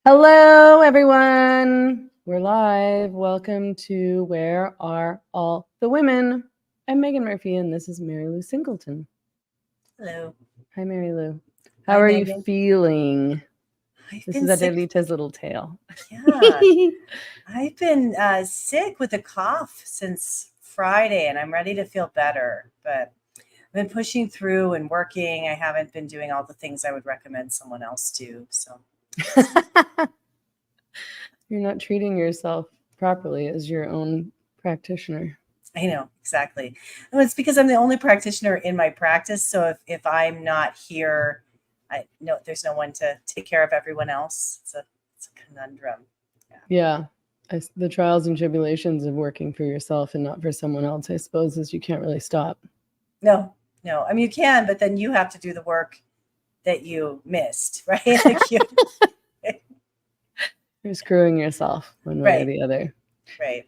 Hello, everyone. We're live. Welcome to Where Are All the Women? I'm Megan Murphy, and this is Mary Lou Singleton. Hello. Hi, Mary Lou. How Hi, are Megan. you feeling? I've This been is sick. Adelita's little tale. Yeah, I've been sick with a cough since Friday, and I'm ready to feel better. But I've been pushing through and working. I haven't been doing all the things I would recommend someone else do. So You're not treating yourself properly as your own practitioner. I know exactly. And it's because I'm the only practitioner in my practice. So if I'm not here, I know there's no one to take care of everyone else. It's a conundrum. Yeah. The trials and tribulations of working for yourself and not for someone else, I suppose, is you can't really stop. No. I mean, you can, but then you have to do the work that you missed, right? Like You're screwing yourself one way or the other. Right.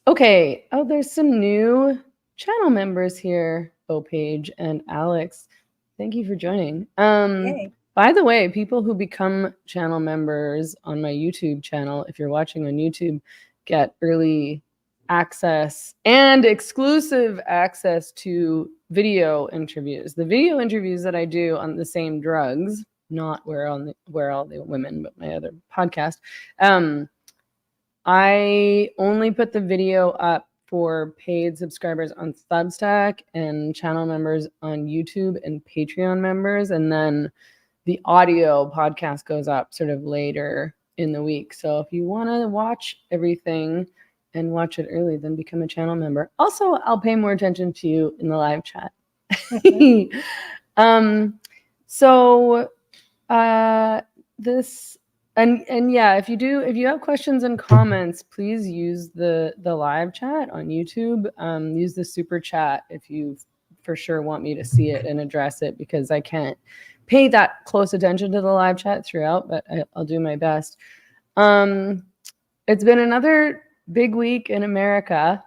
Okay. Oh, there's some new channel members here. Paige and Alex. Thank you for joining. Yay. By the way, people who become channel members on my YouTube channel, if you're watching on YouTube, get early access and exclusive access to video interviews. The video interviews that I do on the same drugs, not Where All the Women, but my other podcast. I only put the video up for paid subscribers on Substack and channel members on YouTube and Patreon members. And then the audio podcast goes up sort of later in the week. So if you want to watch everything and watch it early, then become a channel member. Also, I'll pay more attention to you in the live chat. This and yeah, if you have questions and comments, please use the live chat on YouTube. Use the super chat if you for sure want me to see it and address it, because I can't pay that close attention to the live chat throughout, but I'll do my best. It's been another big week in America.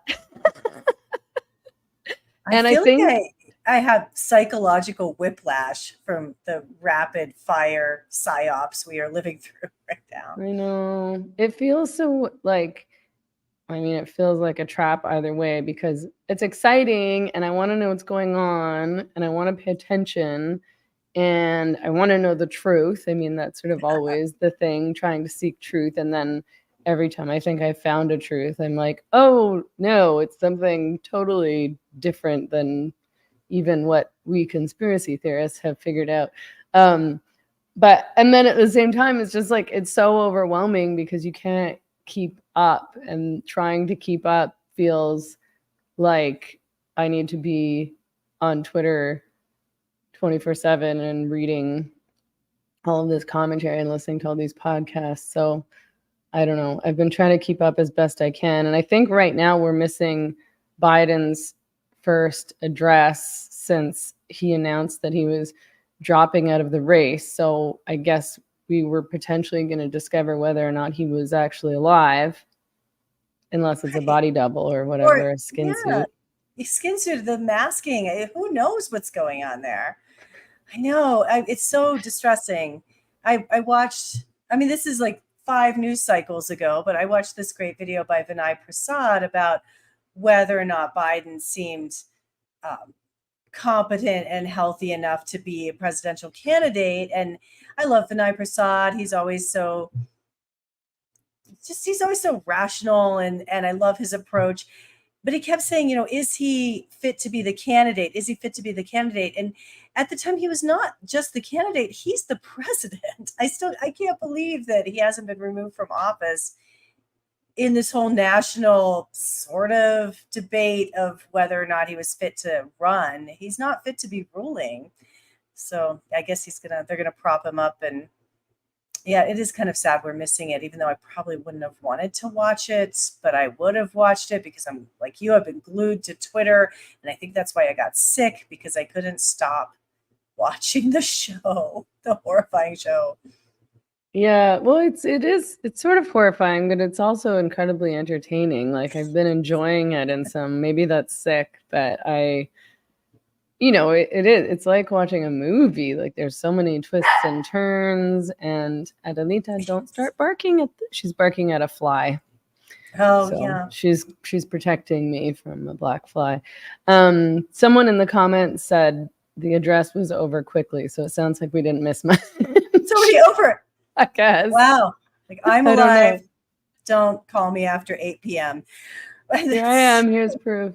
I think I have psychological whiplash from the rapid fire psyops we are living through right now. I know. It feels so it feels like a trap either way, because it's exciting and I want to know what's going on and I want to pay attention and I want to know the truth. I mean, that's sort of always the thing, trying to seek truth. And then every time I think I found a truth, I'm like, oh no, it's something totally different than even what we conspiracy theorists have figured out. And then at the same time, it's just like, it's so overwhelming because you can't keep up, and trying to keep up feels like I need to be on Twitter 24/7 and reading all of this commentary and listening to all these podcasts. So I don't know. I've been trying to keep up as best I can. And I think right now we're missing Biden's first address since he announced that he was dropping out of the race. So I guess we were potentially going to discover whether or not he was actually alive, unless it's a body double or whatever, a skin suit. Skin suit, the masking. Who knows what's going on there? I know. It's so distressing. I watched, this is like 5 news cycles ago, but I watched this great video by Vinay Prasad about whether or not Biden seemed competent and healthy enough to be a presidential candidate. And I love Vinay Prasad. He's always so rational, and I love his approach. But he kept saying, is he fit to be the candidate? Is he fit to be the candidate? And at the time, he was not just the candidate. He's the president. I can't believe that he hasn't been removed from office in this whole national sort of debate of whether or not he was fit to run. He's not fit to be ruling. So I guess they're going to prop him up. And yeah, it is kind of sad we're missing it, even though I probably wouldn't have wanted to watch it, but I would have watched it because I'm like you, I've been glued to Twitter. And I think that's why I got sick, because I couldn't stop watching the show, the horrifying show. Yeah, well, it's sort of horrifying, but it's also incredibly entertaining. Like, I've been enjoying it in some, maybe that's sick, but you know, it is. It's like watching a movie. Like there's so many twists and turns. And Adelita, don't start barking at. She's barking at a fly. Oh, So yeah. she's protecting me from a black fly. Someone in the comments said the address was over quickly, so it sounds like we didn't miss much. It's already over. I guess. Wow. Like, I'm I don't know. alive. Don't call me after 8 p.m. Here I am. Here's proof.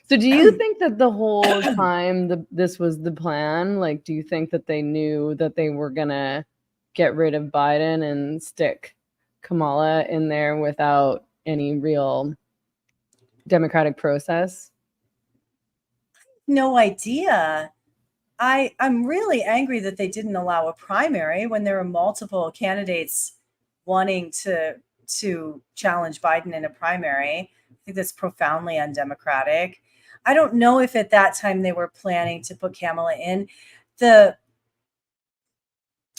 So do you think that the whole time this was the plan? Like, do you think that they knew that they were going to get rid of Biden and stick Kamala in there without any real democratic process? No idea. I'm really angry that they didn't allow a primary when there were multiple candidates wanting to challenge Biden in a primary. I think that's profoundly undemocratic. I don't know if at that time they were planning to put Kamala in.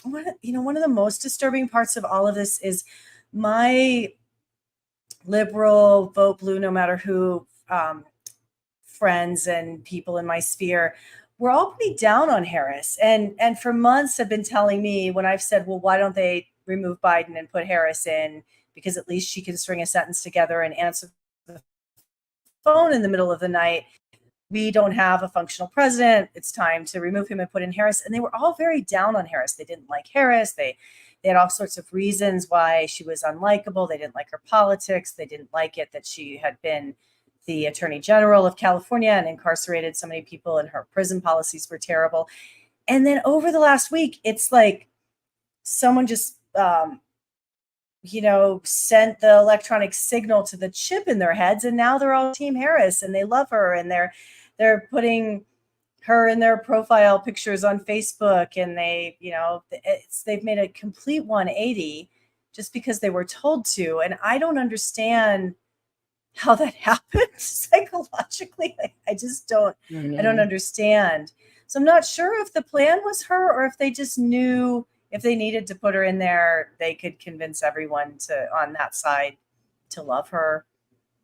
One of the most disturbing parts of all of this is my liberal, vote blue, no matter who, friends and people in my sphere, we're all pretty down on Harris. And for months have been telling me when I've said, well, why don't they remove Biden and put Harris in? Because at least she can string a sentence together and answer the phone in the middle of the night. We don't have a functional president. It's time to remove him and put in Harris. And they were all very down on Harris. They didn't like Harris. They had all sorts of reasons why she was unlikable. They didn't like her politics. They didn't like it that she had been the Attorney General of California and incarcerated so many people, and her prison policies were terrible. And then over the last week, it's like someone just, sent the electronic signal to the chip in their heads, and now they're all Team Harris, and they love her, and they're putting her in their profile pictures on Facebook, and they've made a complete 180 just because they were told to. And I don't understand how that happened psychologically. I just don't understand. So I'm not sure if the plan was her or if they just knew if they needed to put her in there, they could convince everyone on that side to love her.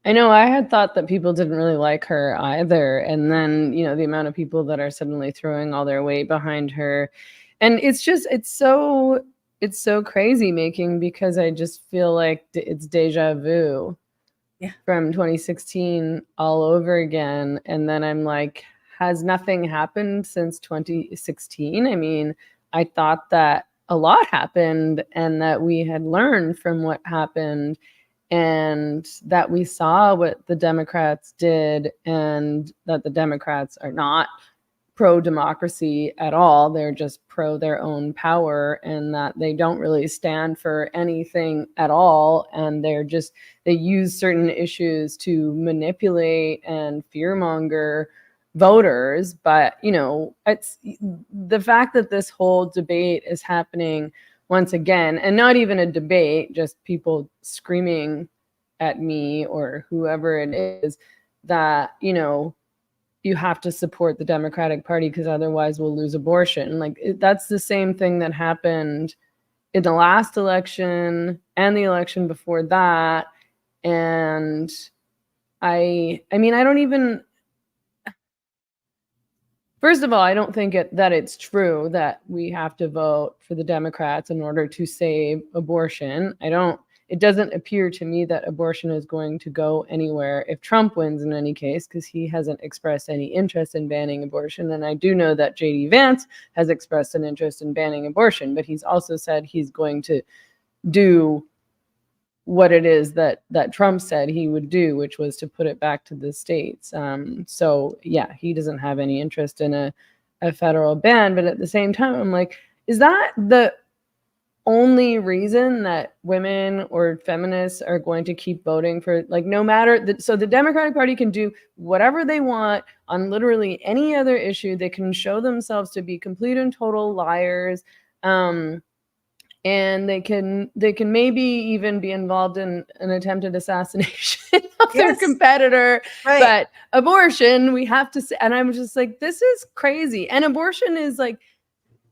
I know I had thought that people didn't really like her either. And then, the amount of people that are suddenly throwing all their weight behind her. And it's so crazy making, because I just feel like it's deja vu from 2016 all over again. And then I'm like, has nothing happened since 2016? I mean, I thought that a lot happened and that we had learned from what happened, and that we saw what the Democrats did, and that the Democrats are not pro-democracy at all. They're just pro their own power, and that they don't really stand for anything at all. And they use certain issues to manipulate and fearmonger voters. But, it's the fact that this whole debate is happening once again, and not even a debate, just people screaming at me or whoever it is that, you have to support the Democratic Party because otherwise we'll lose abortion. Like, that's the same thing that happened in the last election and the election before that. And I don't even, first of all, I don't think that it's true that we have to vote for the Democrats in order to save abortion. It doesn't appear to me that abortion is going to go anywhere if Trump wins in any case, because he hasn't expressed any interest in banning abortion. And I do know that JD Vance has expressed an interest in banning abortion, but he's also said he's going to do what it is that Trump said he would do, which was to put it back to the states. So yeah, he doesn't have any interest in a federal ban. But at the same time, I'm like, is that the only reason that women or feminists are going to keep voting for, like, no matter so the Democratic Party can do whatever they want on literally any other issue. They can show themselves to be complete and total liars. And they can maybe even be involved in an attempted assassination of their competitor. Right. But abortion, we have to say, and I'm just like, this is crazy. And abortion is like,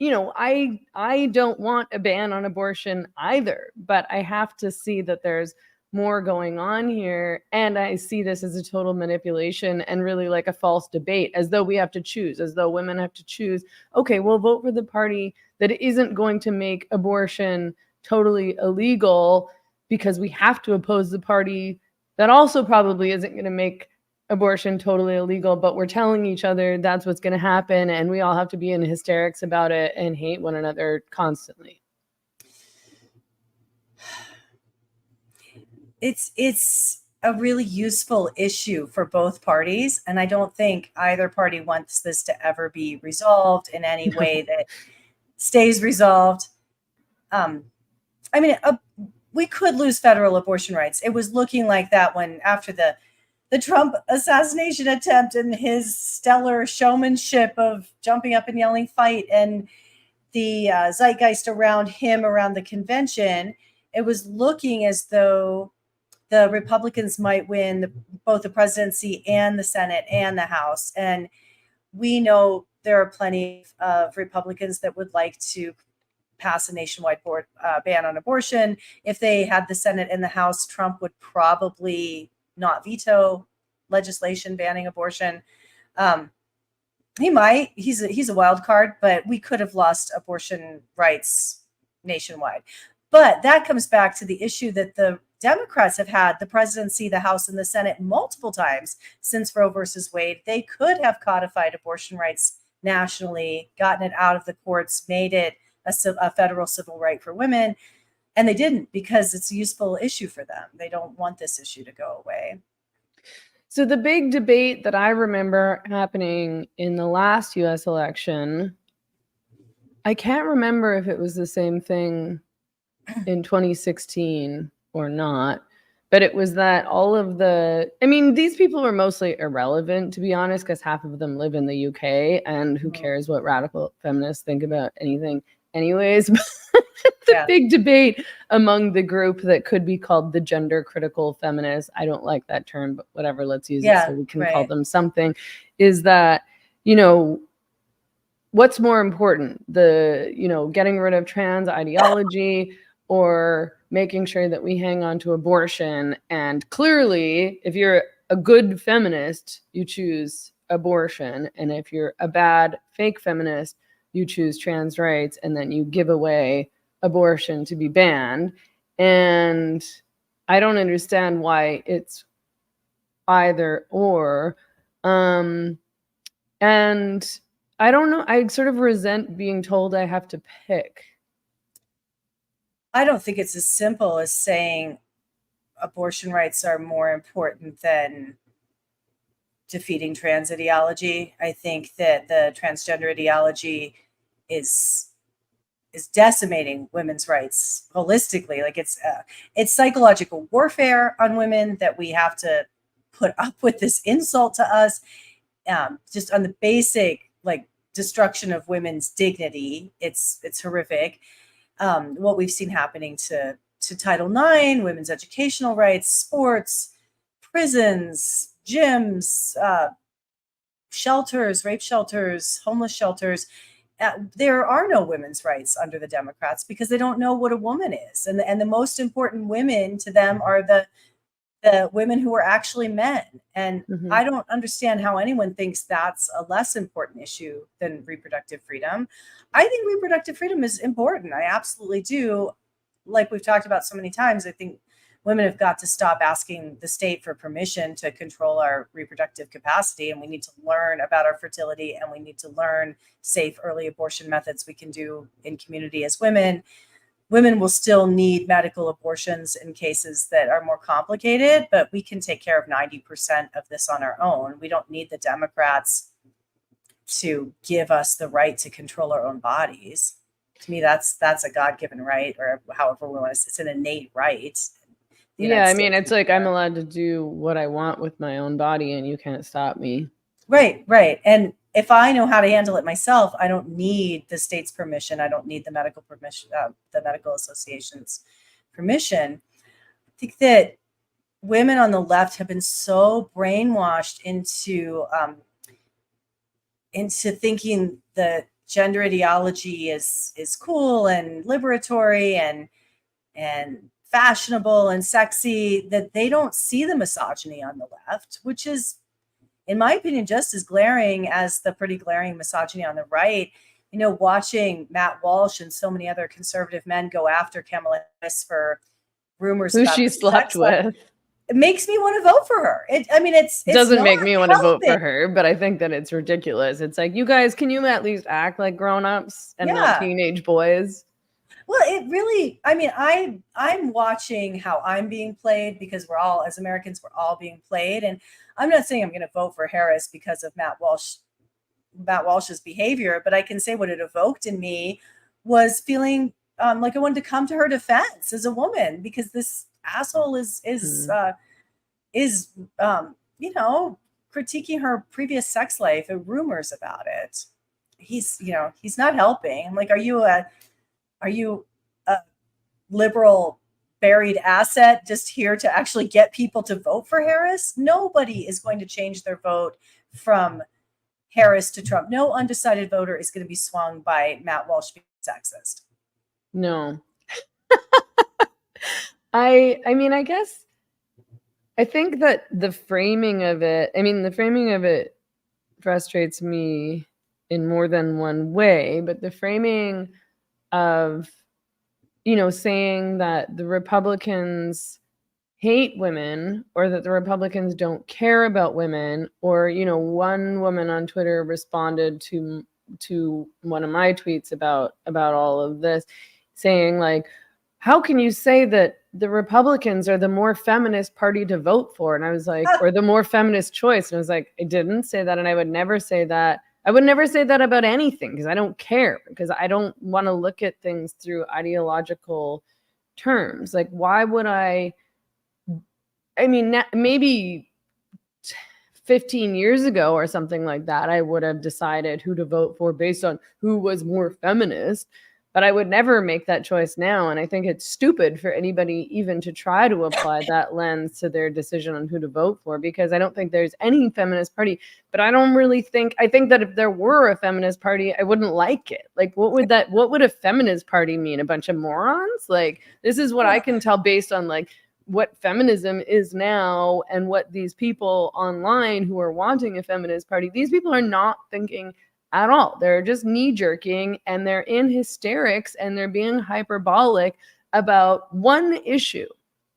I don't want a ban on abortion either, but I have to see that there's more going on here. And I see this as a total manipulation and really like a false debate, as though we have to choose, as though women have to choose. Okay, we'll vote for the party that isn't going to make abortion totally illegal, because we have to oppose the party that also probably isn't going to make abortion totally illegal, but we're telling each other that's what's going to happen, and we all have to be in hysterics about it and hate one another constantly. It's a really useful issue for both parties, and I don't think either party wants this to ever be resolved in any way that stays resolved. I mean, we could lose federal abortion rights. It was looking like that when, after the Trump assassination attempt and his stellar showmanship of jumping up and yelling "fight" and the zeitgeist around him around the convention, it was looking as though the Republicans might win both the presidency and the Senate and the House. And we know there are plenty of Republicans that would like to pass a nationwide ban on abortion. If they had the Senate and the House, Trump would probably not veto legislation banning abortion. He might. He's a wild card, but we could have lost abortion rights nationwide. But that comes back to the issue that the Democrats have had the presidency, the House, and the Senate multiple times since Roe versus Wade. They could have codified abortion rights nationally, gotten it out of the courts, made it a federal civil right for women, and they didn't, because it's a useful issue for them. They don't want this issue to go away. So the big debate that I remember happening in the last US election, I can't remember if it was the same thing in 2016 or not, but it was that all of these people were mostly irrelevant, to be honest, because half of them live in the UK, and who cares what radical feminists think about anything anyways. Big debate among the group that could be called the gender critical feminists, I don't like that term, but whatever, let's use it so we can call them something, is that, what's more important, getting rid of trans ideology or making sure that we hang on to abortion? And clearly, if you're a good feminist, you choose abortion. And if you're a bad fake feminist, you choose trans rights, and then you give away abortion to be banned. And I don't understand why it's either or. And I don't know, I sort of resent being told I have to pick. I don't think it's as simple as saying abortion rights are more important than defeating trans ideology. I think that the transgender ideology is decimating women's rights holistically. Like it's psychological warfare on women, that we have to put up with this insult to us, just on the basic destruction of women's dignity. It's horrific. What we've seen happening to Title IX, women's educational rights, sports, prisons, gyms, shelters, rape shelters, homeless shelters. There are no women's rights under the Democrats because they don't know what a woman is. And the most important women to them are the women who are actually men. And I don't understand how anyone thinks that's a less important issue than reproductive freedom. I think reproductive freedom is important. I absolutely do. Like we've talked about so many times, I think women have got to stop asking the state for permission to control our reproductive capacity. And we need to learn about our fertility, and we need to learn safe early abortion methods we can do in community as women. Women will still need medical abortions in cases that are more complicated, but we can take care of 90% of this on our own. We don't need the Democrats to give us the right to control our own bodies. To me, that's a God-given right, or however we want to say, it's an innate right. Yeah, I mean, it's like I'm allowed to do what I want with my own body, and you can't stop me. Right. And if I know how to handle it myself, I don't need the state's permission. I don't need the medical permission, the medical association's permission. I think that women on the left have been so brainwashed into thinking that gender ideology is cool and liberatory and fashionable and sexy, that they don't see the misogyny on the left, which is, in my opinion, just as glaring as the pretty glaring misogyny on the right. You know, watching Matt Walsh and so many other conservative men go after Kamala Harris for rumors Who about she the slept sex life, with. it makes me want to vote for her. It's Doesn't not make me want to vote for helping. her, but I think that it's ridiculous. It's like, you guys, can you at least act like grown-ups and not teenage boys? Well, it really, I mean, I'm watching how I'm being played, because we're all, as Americans, we're all being played. And I'm not saying I'm going to vote for Harris because of Matt Walsh's behavior, but I can say what it evoked in me was feeling like I wanted to come to her defense as a woman, because this asshole is you know, critiquing her previous sex life and rumors about it. He's not helping. I'm like, are you a liberal buried asset just here to actually get people to vote for Harris? Nobody is going to change their vote from Harris to Trump. No undecided voter is going to be swung by Matt Walsh being sexist. No. I mean, I guess I think that the framing of it frustrates me in more than one way, but the framing of, you know, saying that the Republicans hate women, or that the Republicans don't care about women, or, you know, one woman on Twitter responded to one of my tweets about all of this, saying like, how can you say that the Republicans are the more feminist party to vote for? And I was like, or the more feminist choice. And I was like, I didn't say that. And I would never say that. I would never say that about anything, because I don't care, because I don't want to look at things through ideological terms. Like, why would I mean, maybe 15 years ago or something like that, I would have decided who to vote for based on who was more feminist. But I would never make that choice now. And I think it's stupid for anybody even to try to apply that lens to their decision on who to vote for, because I don't think there's any feminist party. But I think that if there were a feminist party, I wouldn't like it. Like, what would a feminist party mean? A bunch of morons? Like, this is what I can tell based on like what feminism is now, and what these people online who are wanting a feminist party, these people are not thinking at all. They're just knee-jerking, and they're in hysterics, and they're being hyperbolic about one issue.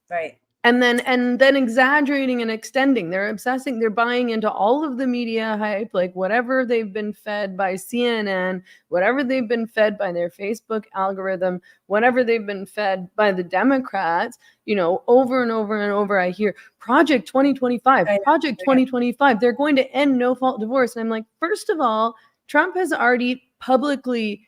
Right. And then exaggerating and extending. They're obsessing, they're buying into all of the media hype, like whatever they've been fed by CNN, whatever they've been fed by their Facebook algorithm, whatever they've been fed by the Democrats, you know, over and over and over. I hear Project 2025, Project 2025, they're going to end no-fault divorce. And I'm like, first of all, Trump has already publicly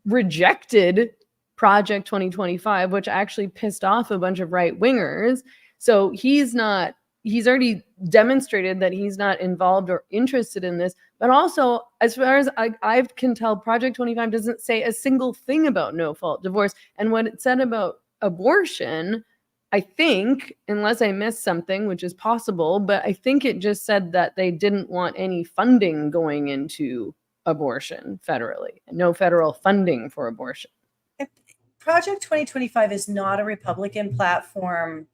rejected Project 2025, which actually pissed off a bunch of right-wingers. So he's already demonstrated that he's not involved or interested in this. But also, as far as I can tell, Project 25 doesn't say a single thing about no-fault divorce. And what it said about abortion, I think, unless I missed something, which is possible, but I think it just said that they didn't want any funding going into abortion federally, no federal funding for abortion. Project 2025 is not a Republican platform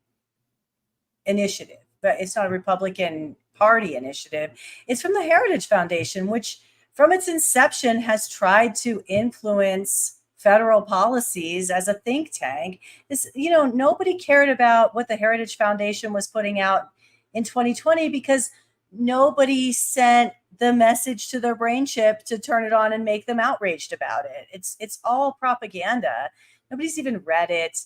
initiative, but it's not a Republican Party initiative. It's from the Heritage Foundation, which from its inception has tried to influence federal policies as a think tank. This, you know, nobody cared about what the Heritage Foundation was putting out in 2020 because nobody sent the message to their brain chip to turn it on and make them outraged about it. It's all propaganda. Nobody's even read it.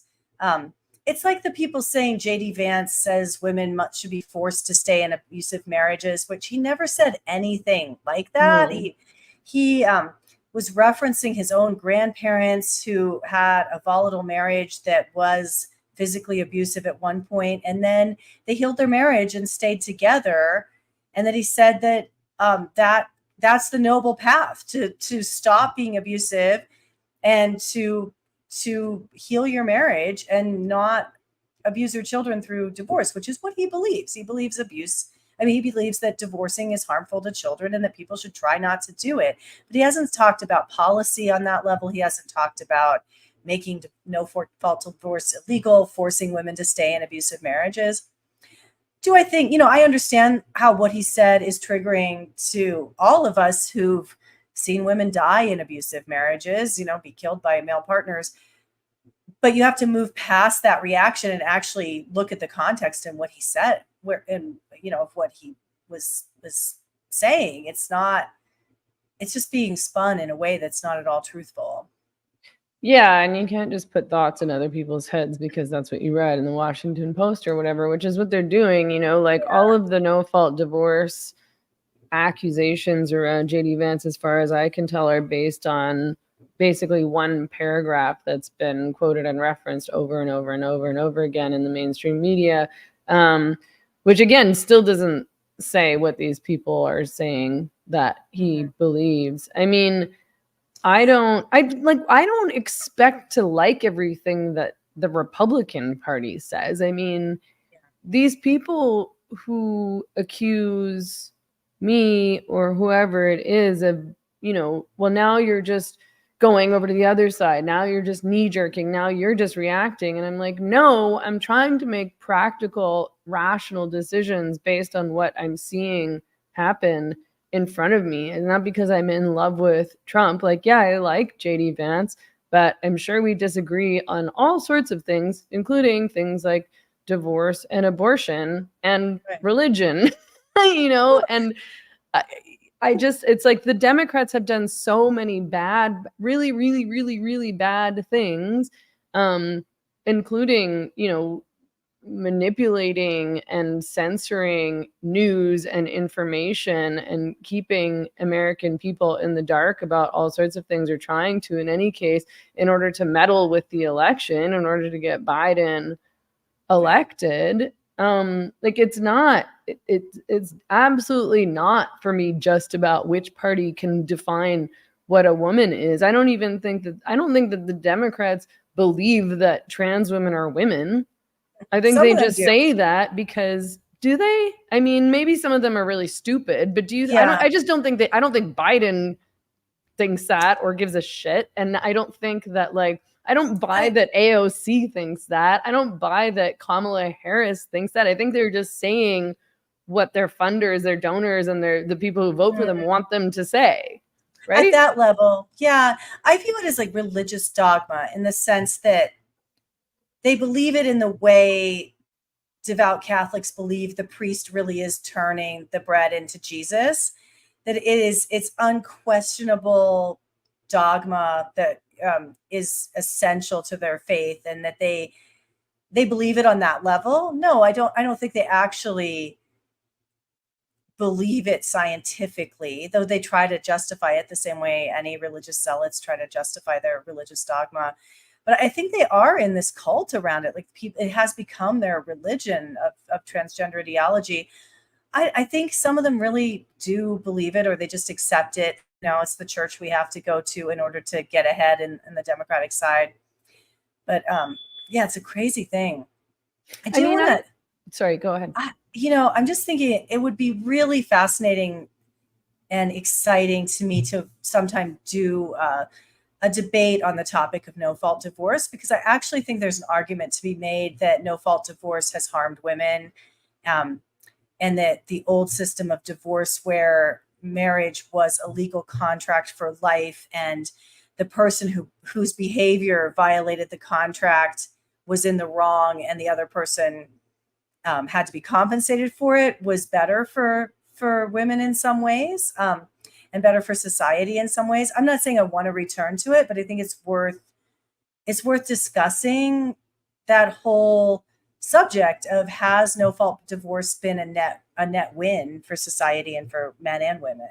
It's like the people saying JD Vance says women should be forced to stay in abusive marriages, which he never said anything like that. No. He was referencing his own grandparents who had a volatile marriage that was physically abusive at one point, and then they healed their marriage and stayed together. And that he said that that's the noble path to stop being abusive and to heal your marriage and not abuse your children through divorce, which is what he believes. He believes abuse. I mean, he believes that divorcing is harmful to children and that people should try not to do it. But he hasn't talked about policy on that level. He hasn't talked about making no-fault divorce illegal, forcing women to stay in abusive marriages. Do I think, I understand how what he said is triggering to all of us who've seen women die in abusive marriages, be killed by male partners. But you have to move past that reaction and actually look at the context and what he said, of what he was saying. It's just being spun in a way that's not at all truthful. Yeah, and you can't just put thoughts in other people's heads because that's what you read in the Washington Post or whatever, which is what they're doing, all of the no-fault divorce accusations around JD Vance, as far as I can tell, are based on basically one paragraph that's been quoted and referenced over and over and over and over again in the mainstream media, which again still doesn't say what these people are saying that he believes. I mean, I don't expect to like everything that the Republican Party says. I mean, these people who accuse me or whoever it is of, well, now you're just going over to the other side. Now you're just knee jerking. Now you're just reacting. And I'm like, no, I'm trying to make practical, rational decisions based on what I'm seeing happen in front of me, and not because I'm in love with Trump. Like, yeah, I like JD Vance, but I'm sure we disagree on all sorts of things, including things like divorce and abortion and religion, and I just, it's like the Democrats have done so many bad, really, really, really, really bad things, including, manipulating and censoring news and information and keeping American people in the dark about all sorts of things, or trying to, in any case, in order to meddle with the election, in order to get Biden elected. It's absolutely not for me just about which party can define what a woman is. I don't think that the Democrats believe that trans women are women. I think they just say that because, do they? I mean, maybe some of them are really stupid, but I don't think Biden thinks that or gives a shit. And I don't think that, I don't buy that AOC thinks that. I don't buy that Kamala Harris thinks that. I think they're just saying what their funders, their donors, and the people who vote for them want them to say. Right? At that level, yeah. I view it as like religious dogma, in the sense that they believe it in the way devout Catholics believe the priest really is turning the bread into Jesus, that it's unquestionable dogma that is essential to their faith, and that they believe it on that level. No, I don't think they actually believe it scientifically, though they try to justify it the same way any religious zealots try to justify their religious dogma. But I think they are in this cult around it. Like, it has become their religion of transgender ideology. I think some of them really do believe it, or they just accept it. It's the church we have to go to in order to get ahead in the Democratic side. But yeah, it's a crazy thing. Sorry, go ahead. I'm just thinking it would be really fascinating and exciting to me to sometime do a debate on the topic of no-fault divorce, because I actually think there's an argument to be made that no-fault divorce has harmed women, and that the old system of divorce, where marriage was a legal contract for life, and the person whose behavior violated the contract was in the wrong, and the other person had to be compensated for it, was better for women in some ways. And better for society in some ways. I'm not saying I want to return to it, but I think it's worth discussing that whole subject of, has no-fault divorce been a net win for society and for men and women?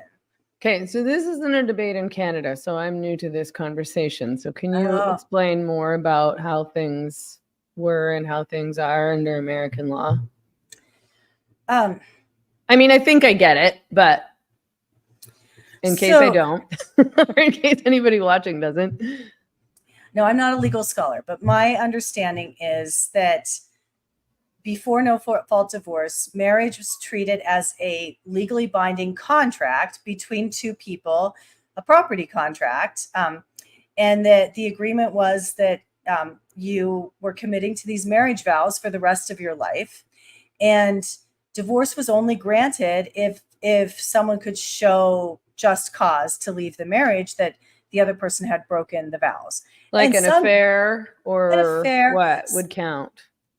Okay, so this isn't a debate in Canada, so I'm new to this conversation. So can you explain more about how things were and how things are under American law? I mean, I think I get it, but in case I don't, or in case anybody watching doesn't. No, I'm not a legal scholar, but my understanding is that before no-fault divorce, marriage was treated as a legally binding contract between two people, a property contract. and that the agreement was that you were committing to these marriage vows for the rest of your life, and divorce was only granted if someone could show just cause to leave the marriage, that the other person had broken the vows. Like And an affair, or an affair. what would count?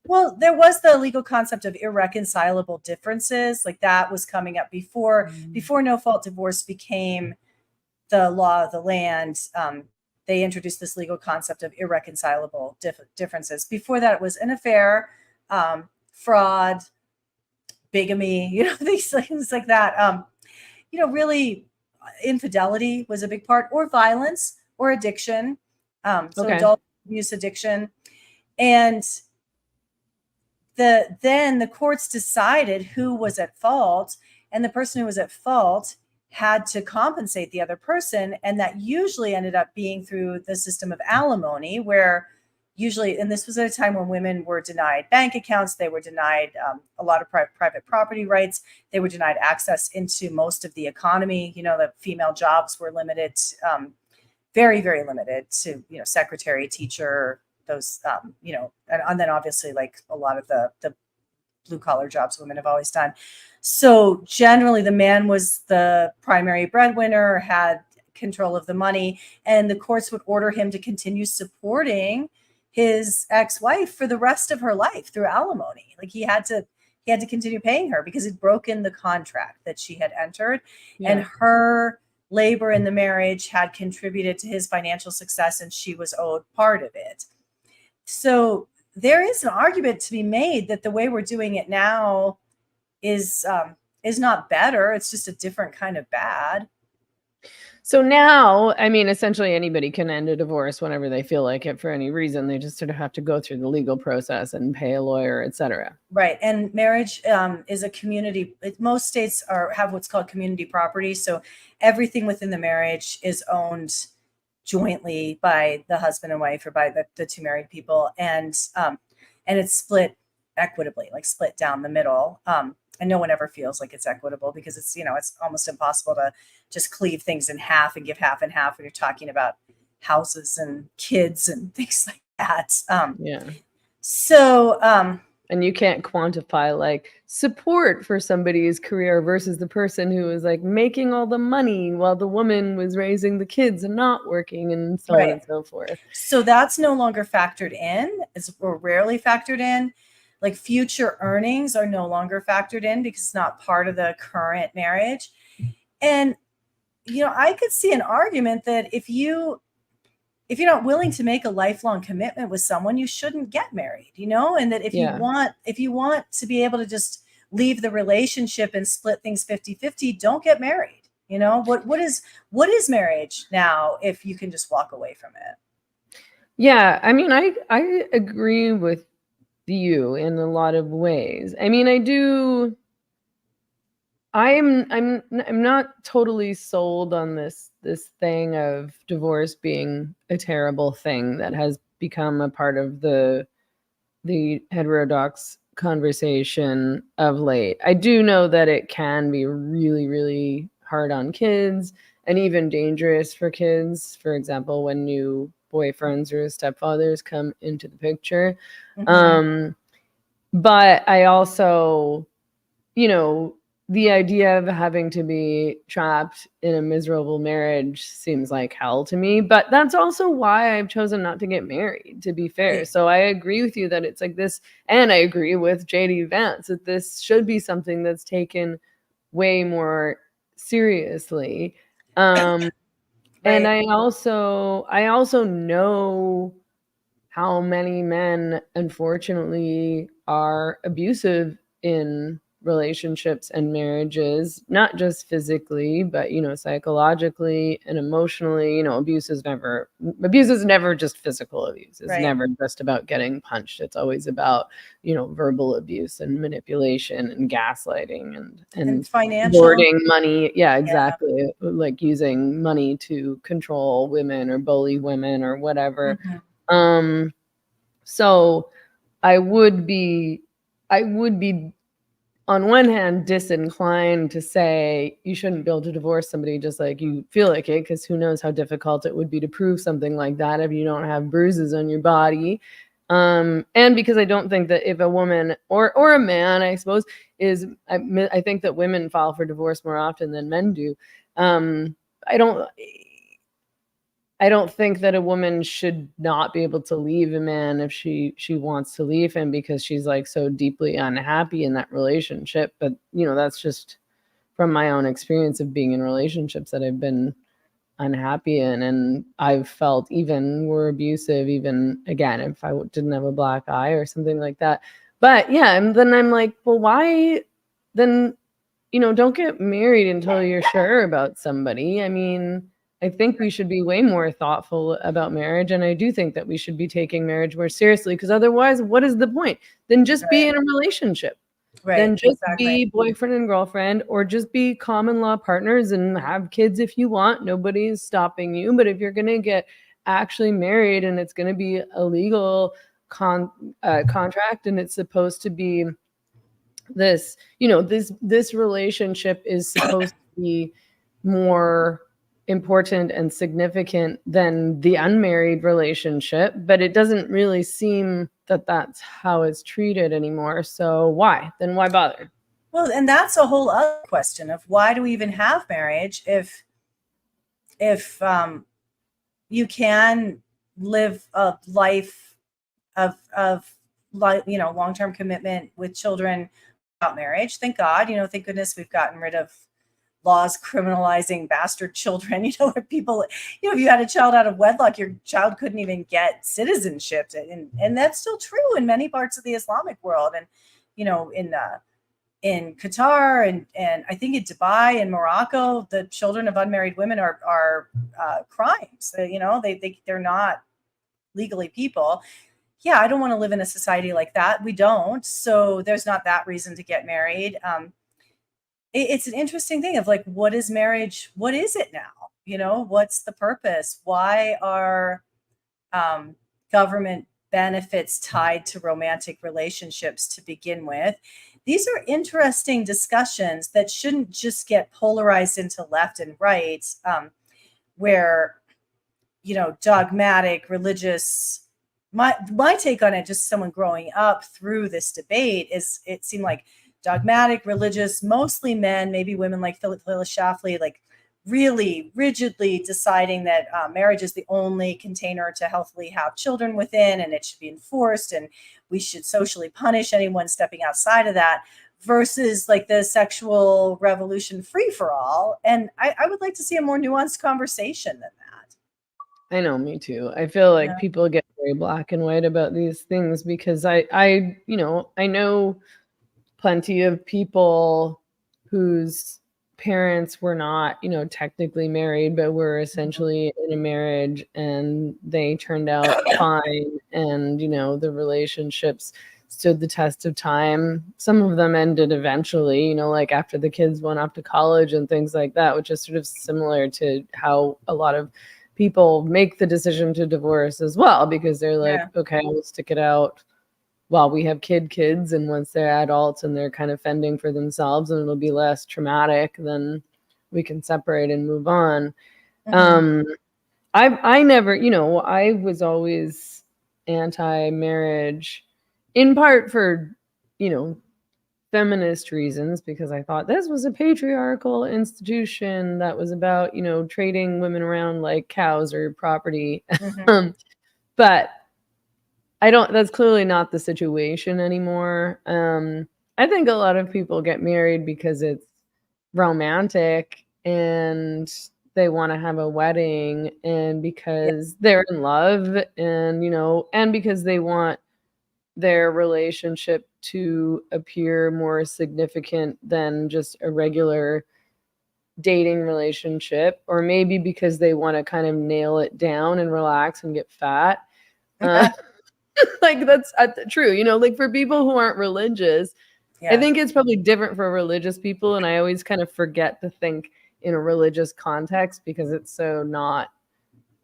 Well, there was the legal concept of irreconcilable differences, like that was coming up before no fault divorce became the law of the land. They introduced this legal concept of irreconcilable differences. Before that, it was an affair, fraud, bigamy, these things like that. Really, infidelity was a big part, or violence, or addiction. So adult abuse, addiction. And then the courts decided who was at fault, and the person who was at fault had to compensate the other person. And that usually ended up being through the system of alimony, where usually, and this was at a time when women were denied bank accounts, they were denied a lot of private property rights, they were denied access into most of the economy. The female jobs were limited, very, very limited to, secretary, teacher, those, and then obviously like a lot of the blue collar jobs women have always done. So generally the man was the primary breadwinner, had control of the money, and the courts would order him to continue supporting his ex-wife for the rest of her life through alimony. Like he had to continue paying her because he'd broken the contract that she had entered, and her labor in the marriage had contributed to his financial success, and she was owed part of it. So there is an argument to be made that the way we're doing it now is not better. It's just a different kind of bad. So now, I mean, essentially anybody can end a divorce whenever they feel like it for any reason. They just sort of have to go through the legal process and pay a lawyer, etc. Right. And marriage is a community. Most states have what's called community property. So everything within the marriage is owned jointly by the husband and wife, or by the two married people. And it's split equitably, like split down the middle. And no one ever feels like it's equitable, because it's, it's almost impossible to just cleave things in half and give half and half when you're talking about houses and kids and things like that. So, and you can't quantify like support for somebody's career versus the person who was like making all the money while the woman was raising the kids and not working, and so on and so forth. So that's no longer factored in, or rarely factored in. Like future earnings are no longer factored in because it's not part of the current marriage. And, I could see an argument that if you're not willing to make a lifelong commitment with someone, you shouldn't get married, and that if you want to be able to just leave the relationship and split things 50-50, don't get married. What is marriage now if you can just walk away from it? Yeah. I mean, I agree with you in a lot of ways. I mean, I'm not totally sold on this thing of divorce being a terrible thing that has become a part of the heterodox conversation of late. I do know that it can be really, really hard on kids, and even dangerous for kids. For example, when new boyfriends or stepfathers come into the picture. But I also, the idea of having to be trapped in a miserable marriage seems like hell to me. But that's also why I've chosen not to get married, to be fair. So I agree with you that it's like this, and I agree with JD Vance that this should be something that's taken way more seriously. And I also know how many men, unfortunately, are abusive in relationships and marriages, not just physically, but, psychologically and emotionally. Abuse is never just physical abuse. It's never just about getting punched. It's always about, verbal abuse and manipulation and gaslighting and financial, hoarding money. Yeah, exactly. Like using money to control women or bully women or whatever. So I would be on one hand, disinclined to say you shouldn't be able to divorce somebody just like you feel like it, because who knows how difficult it would be to prove something like that if you don't have bruises on your body. And because I don't think that if a woman or a man, I suppose, I think that women file for divorce more often than men do. I don't think that a woman should not be able to leave a man if she wants to leave him because she's like so deeply unhappy in that relationship. But that's just from my own experience of being in relationships that I've been unhappy in, and I've felt even were abusive, even again if I didn't have a black eye or something like that. But yeah, and then I'm like, well, why then don't get married until you're sure about somebody. I mean, I think we should be way more thoughtful about marriage, and I do think that we should be taking marriage more seriously, because otherwise, what is the point? Then just be in a relationship. Then just be boyfriend and girlfriend, or just be common law partners and have kids if you want. Nobody's stopping you. But if you're going to get actually married and it's going to be a legal contract, and it's supposed to be this, this relationship is supposed to be more important and significant than the unmarried relationship, but it doesn't really seem that that's how it's treated anymore. So why bother? Well, and that's a whole other question of why do we even have marriage if you can live a life of long-term commitment with children without marriage. Thank God, thank goodness we've gotten rid of laws criminalizing bastard children, where people, if you had a child out of wedlock, your child couldn't even get citizenship. And that's still true in many parts of the Islamic world. And, in Qatar and I think in Dubai and Morocco, the children of unmarried women are crimes. They're not legally people. Yeah, I don't want to live in a society like that. We don't. So there's not that reason to get married. It's an interesting thing of like, what is marriage? What is it now? What's the purpose? Why are government benefits tied to romantic relationships to begin with? These are interesting discussions that shouldn't just get polarized into left and right, where, dogmatic, religious. My take on it, just someone growing up through this debate, is it seemed like dogmatic, religious, mostly men, maybe women like Phyllis Schlafly, like really rigidly deciding that marriage is the only container to healthily have children within, and it should be enforced, and we should socially punish anyone stepping outside of that, versus like the sexual revolution free for all. And I would like to see a more nuanced conversation than that. I know, me too. I feel like people get very black and white about these things because I know plenty of people whose parents were not, technically married, but were essentially in a marriage, and they turned out fine. And, the relationships stood the test of time. Some of them ended eventually, like after the kids went off to college and things like that, which is sort of similar to how a lot of people make the decision to divorce as well, because they're like, okay, we'll stick it out while we have kids, and once they're adults and they're kind of fending for themselves and it'll be less traumatic, then we can separate and move on. I never, I was always anti-marriage, in part for, feminist reasons, because I thought this was a patriarchal institution that was about, trading women around like cows or property. But that's clearly not the situation anymore. I think a lot of people get married because it's romantic and they want to have a wedding, and because they're in love, and, and because they want their relationship to appear more significant than just a regular dating relationship, or maybe because they want to kind of nail it down and relax and get fat. Like that's true, like for people who aren't religious, I think it's probably different for religious people. And I always kind of forget to think in a religious context because it's so not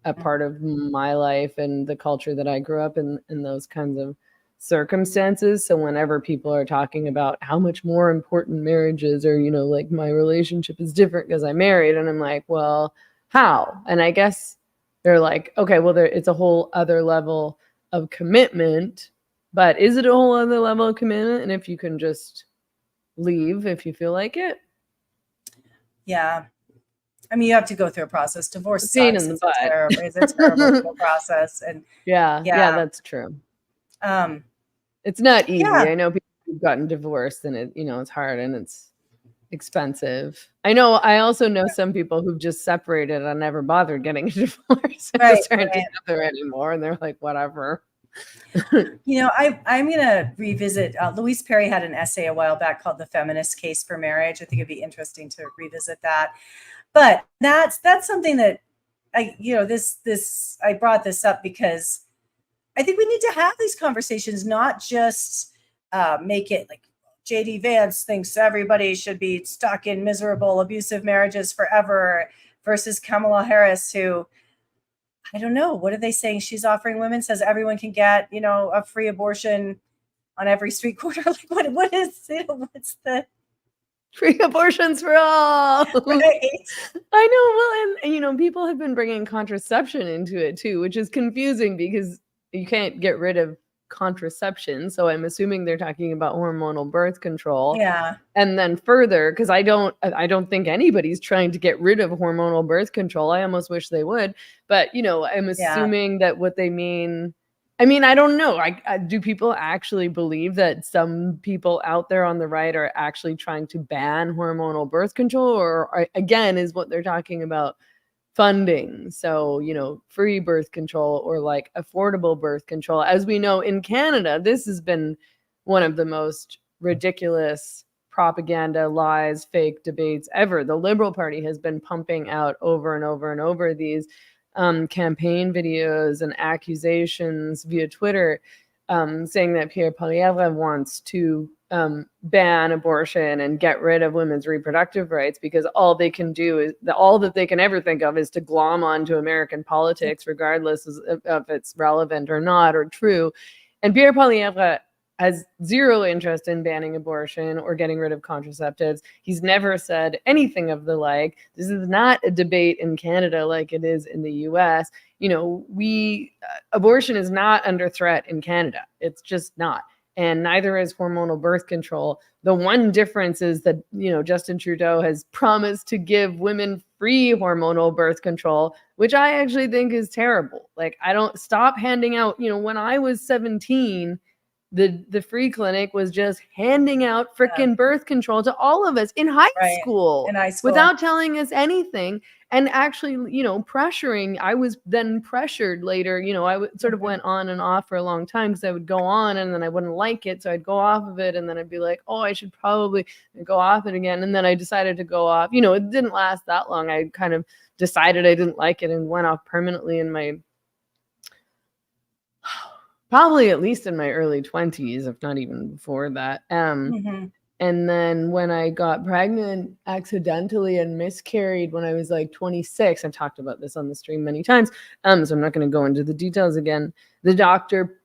a part of my life and the culture that I grew up in those kinds of circumstances. So whenever people are talking about how much more important marriage is, or, like my relationship is different because I'm married, and I'm like, well, how? And I guess they're like, okay, well, it's a whole other level of commitment, but is it a whole other level of commitment? And if you can just leave if you feel like it. Yeah. I mean, you have to go through a process. Divorce Pain sucks. in the It's butt. it's a terrible process. And yeah, that's true. Um, It's not easy. Yeah. I know people who've gotten divorced, and it's hard and it's expensive. I also know some people who've just separated and never bothered getting a divorce and Right, just aren't right. together anymore, and they're like, whatever. I'm going to revisit. Louise Perry had an essay a while back called "The Feminist Case for Marriage." I think it'd be interesting to revisit that. But that's something that I brought this up because I think we need to have these conversations, not just make it like JD Vance thinks everybody should be stuck in miserable, abusive marriages forever versus Kamala Harris, who, I don't know, what are they saying she's offering women? Says everyone can get, a free abortion on every street corner. Like what is it? What's the free abortions for all? Right. I know. Well, and people have been bringing contraception into it too, which is confusing because you can't get rid of contraception. So I'm assuming they're talking about hormonal birth control. Yeah. And then further, because I don't think anybody's trying to get rid of hormonal birth control. I almost wish they would. But, I'm assuming that what they mean, I don't know. Do people actually believe that some people out there on the right are actually trying to ban hormonal birth control? Or again, is what they're talking about funding? So, free birth control or like affordable birth control. As we know in Canada, this has been one of the most ridiculous propaganda, lies, fake debates ever. The Liberal Party has been pumping out over and over and over these campaign videos and accusations via Twitter, saying that Pierre Poilievre wants to ban abortion and get rid of women's reproductive rights because all they can do is all that they can ever think of is to glom onto American politics, regardless of if it's relevant or not or true. And Pierre Poilievre has zero interest in banning abortion or getting rid of contraceptives. He's never said anything of the like. This is not a debate in Canada like it is in the US. Abortion is not under threat in Canada. It's just not. And neither is hormonal birth control. The one difference is that, Justin Trudeau has promised to give women free hormonal birth control, which I actually think is terrible. Like, I don't stop handing out, when I was 17, the free clinic was just handing out freaking birth control to all of us in high school without telling us anything. And actually, pressuring. I was then pressured later. I sort of went on and off for a long time because I would go on and then I wouldn't like it. So I'd go off of it and then I'd be like, oh, I should probably go off it again. And then I decided to go off. It didn't last that long. I kind of decided I didn't like it and went off permanently in my probably at least in my early 20s, if not even before that. And then when I got pregnant accidentally and miscarried when I was like 26, I've talked about this on the stream many times, so I'm not going to go into the details again. The doctor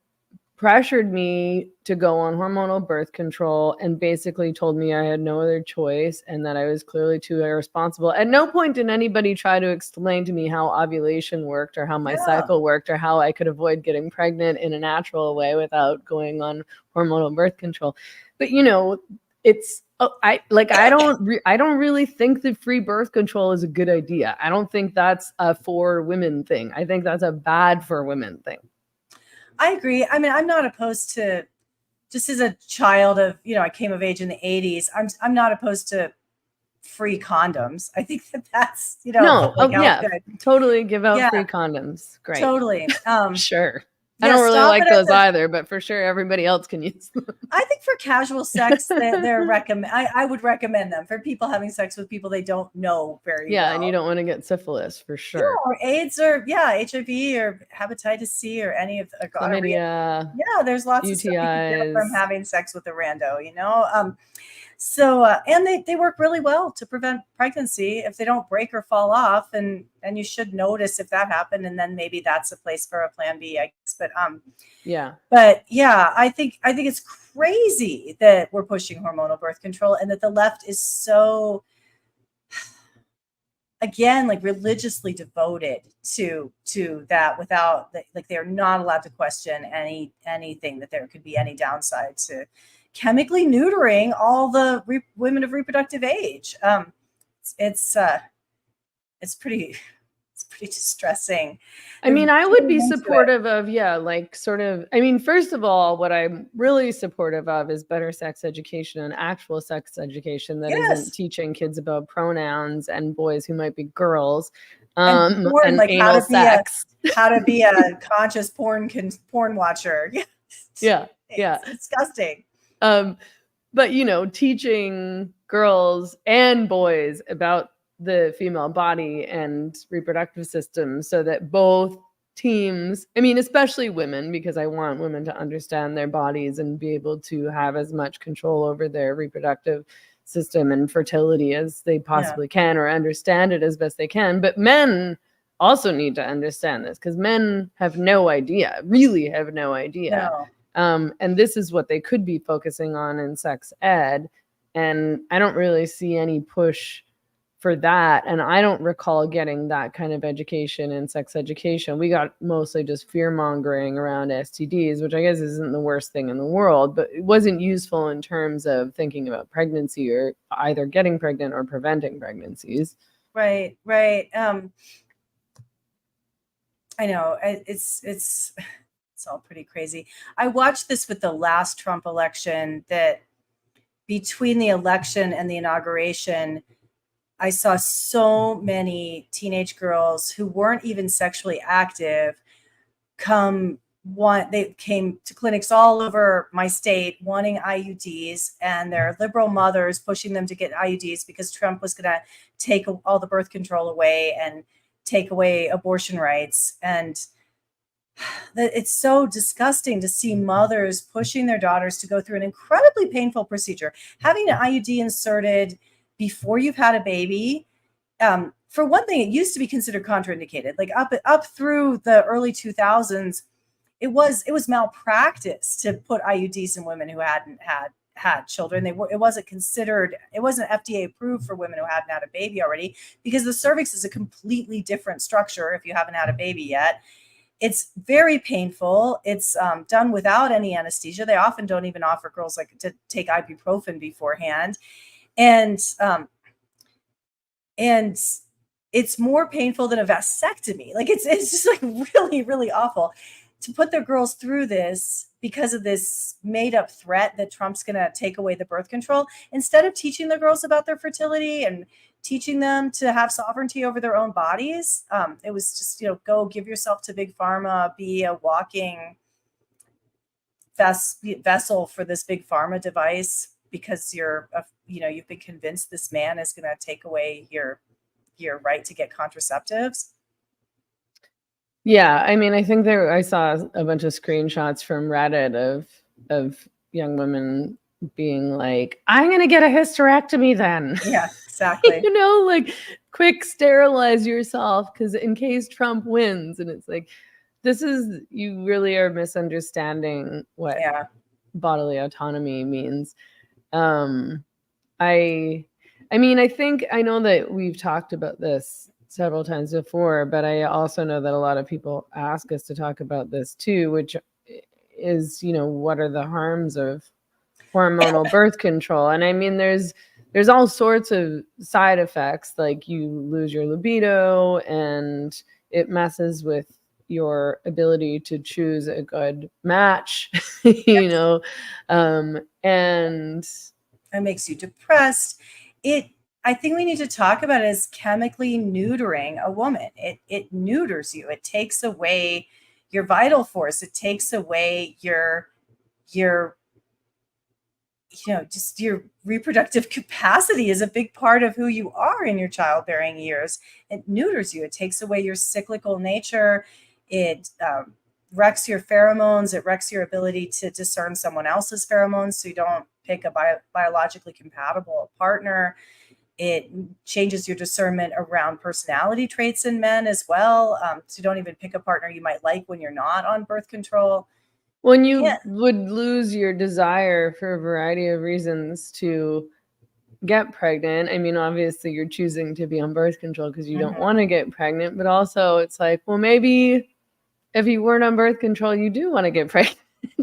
pressured me to go on hormonal birth control and basically told me I had no other choice and that I was clearly too irresponsible. At no point did anybody try to explain to me how ovulation worked or how my cycle worked or how I could avoid getting pregnant in a natural way without going on hormonal birth control. But it's I don't really think that free birth control is a good idea. I don't think that's a for women thing. I think that's a bad for women thing. I agree. I'm not opposed to, just as a child of, I came of age in the 80s. I'm not opposed to free condoms. I think that's, totally give out free condoms. Great. Totally. Sure. I don't really like those either, but for sure everybody else can use them. I think for casual sex, they're recommend. I would recommend them for people having sex with people they don't know very well. Yeah, and you don't want to get syphilis for sure. Yeah, or AIDS or HIV or hepatitis C or any of the chlamydia. Yeah, there's lots UTIs. of stuff you can get from having sex with a rando, So, and they work really well to prevent pregnancy if they don't break or fall off. And you should notice if that happened. And then maybe that's a place for a plan B, I guess. But yeah, I think it's crazy that we're pushing hormonal birth control and that the left is so, again, like religiously devoted to that without like they're not allowed to question anything that there could be any downside to chemically neutering all the women of reproductive age. It's pretty distressing. I mean, I would be supportive of, first of all, what I'm really supportive of is better sex education and actual sex education that isn't teaching kids about pronouns and boys who might be girls, and like anal sex. How to be a conscious porn watcher. Yeah. It's disgusting. But teaching girls and boys about the female body and reproductive system so that both teams, especially women, because I want women to understand their bodies and be able to have as much control over their reproductive system and fertility as they possibly can, or understand it as best they can. But men also need to understand this, because men have no idea, really have no idea. No. And this is what they could be focusing on in sex ed. And I don't really see any push for that. And I don't recall getting that kind of education in sex education. We got mostly just fear mongering around STDs, which I guess isn't the worst thing in the world, but it wasn't useful in terms of thinking about pregnancy or either getting pregnant or preventing pregnancies. Right. I know it's all pretty crazy. I watched this with the last Trump election, that between the election and the inauguration, I saw so many teenage girls who weren't even sexually active they came to clinics all over my state wanting IUDs, and their liberal mothers pushing them to get IUDs because Trump was going to take all the birth control away and take away abortion rights. And it's so disgusting to see mothers pushing their daughters to go through an incredibly painful procedure, having an IUD inserted before you've had a baby. For one thing, it used to be considered contraindicated. Like up through the early 2000s, it was malpractice to put IUDs in women who hadn't had children. It wasn't FDA approved for women who hadn't had a baby already, because the cervix is a completely different structure if you haven't had a baby yet. It's very painful. It's done without any anesthesia. They often don't even offer girls to take ibuprofen beforehand. And it's more painful than a vasectomy. Like it's just like really, really awful to put their girls through this because of this made up threat that Trump's going to take away the birth control, instead of teaching the girls about their fertility and teaching them to have sovereignty over their own bodies. It was just, go give yourself to big pharma, be a walking vessel for this big pharma device, because you've been convinced this man is going to take away your right to get contraceptives. Yeah, I think I saw a bunch of screenshots from Reddit of young women being like, I'm going to get a hysterectomy then. Yeah, exactly. Quick sterilize yourself, because in case Trump wins. And it's like, you really are misunderstanding what bodily autonomy means. I think I know that we've talked about this several times before, but I also know that a lot of people ask us to talk about this too, which is, what are the harms of hormonal birth control? And there's all sorts of side effects, like you lose your libido and it messes with your ability to choose a good match, and it makes you depressed. I think we need to talk about it as chemically neutering a woman. It neuters you. It takes away your vital force. It takes away your just your reproductive capacity is a big part of who you are in your childbearing years. It neuters you. It takes away your cyclical nature. It wrecks your pheromones. It wrecks your ability to discern someone else's pheromones, so you don't pick a biologically compatible partner. It changes your discernment around personality traits in men as well. So you don't even pick a partner you might like when you're not on birth control. When you would lose your desire for a variety of reasons to get pregnant. I mean, obviously you're choosing to be on birth control because you don't want to get pregnant, but also it's like, well, maybe if you weren't on birth control, you do want to get pregnant.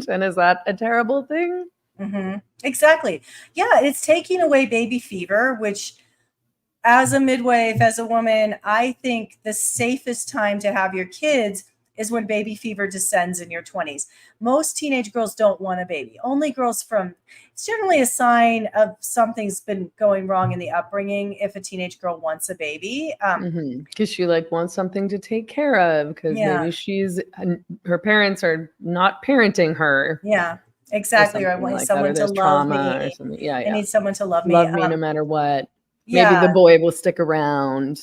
And is that a terrible thing? Exactly. Yeah, it's taking away baby fever, which as a midwife, as a woman, I think the safest time to have your kids is when baby fever descends in your 20s. Most teenage girls don't want a baby. Only girls it's generally a sign of something's been going wrong in the upbringing if a teenage girl wants a baby. Because she wants something to take care of, because maybe her parents are not parenting her. Yeah, exactly. Or I want someone to love me. Or something. Yeah, I need someone to love me. Love me no matter what. Maybe the boy will stick around.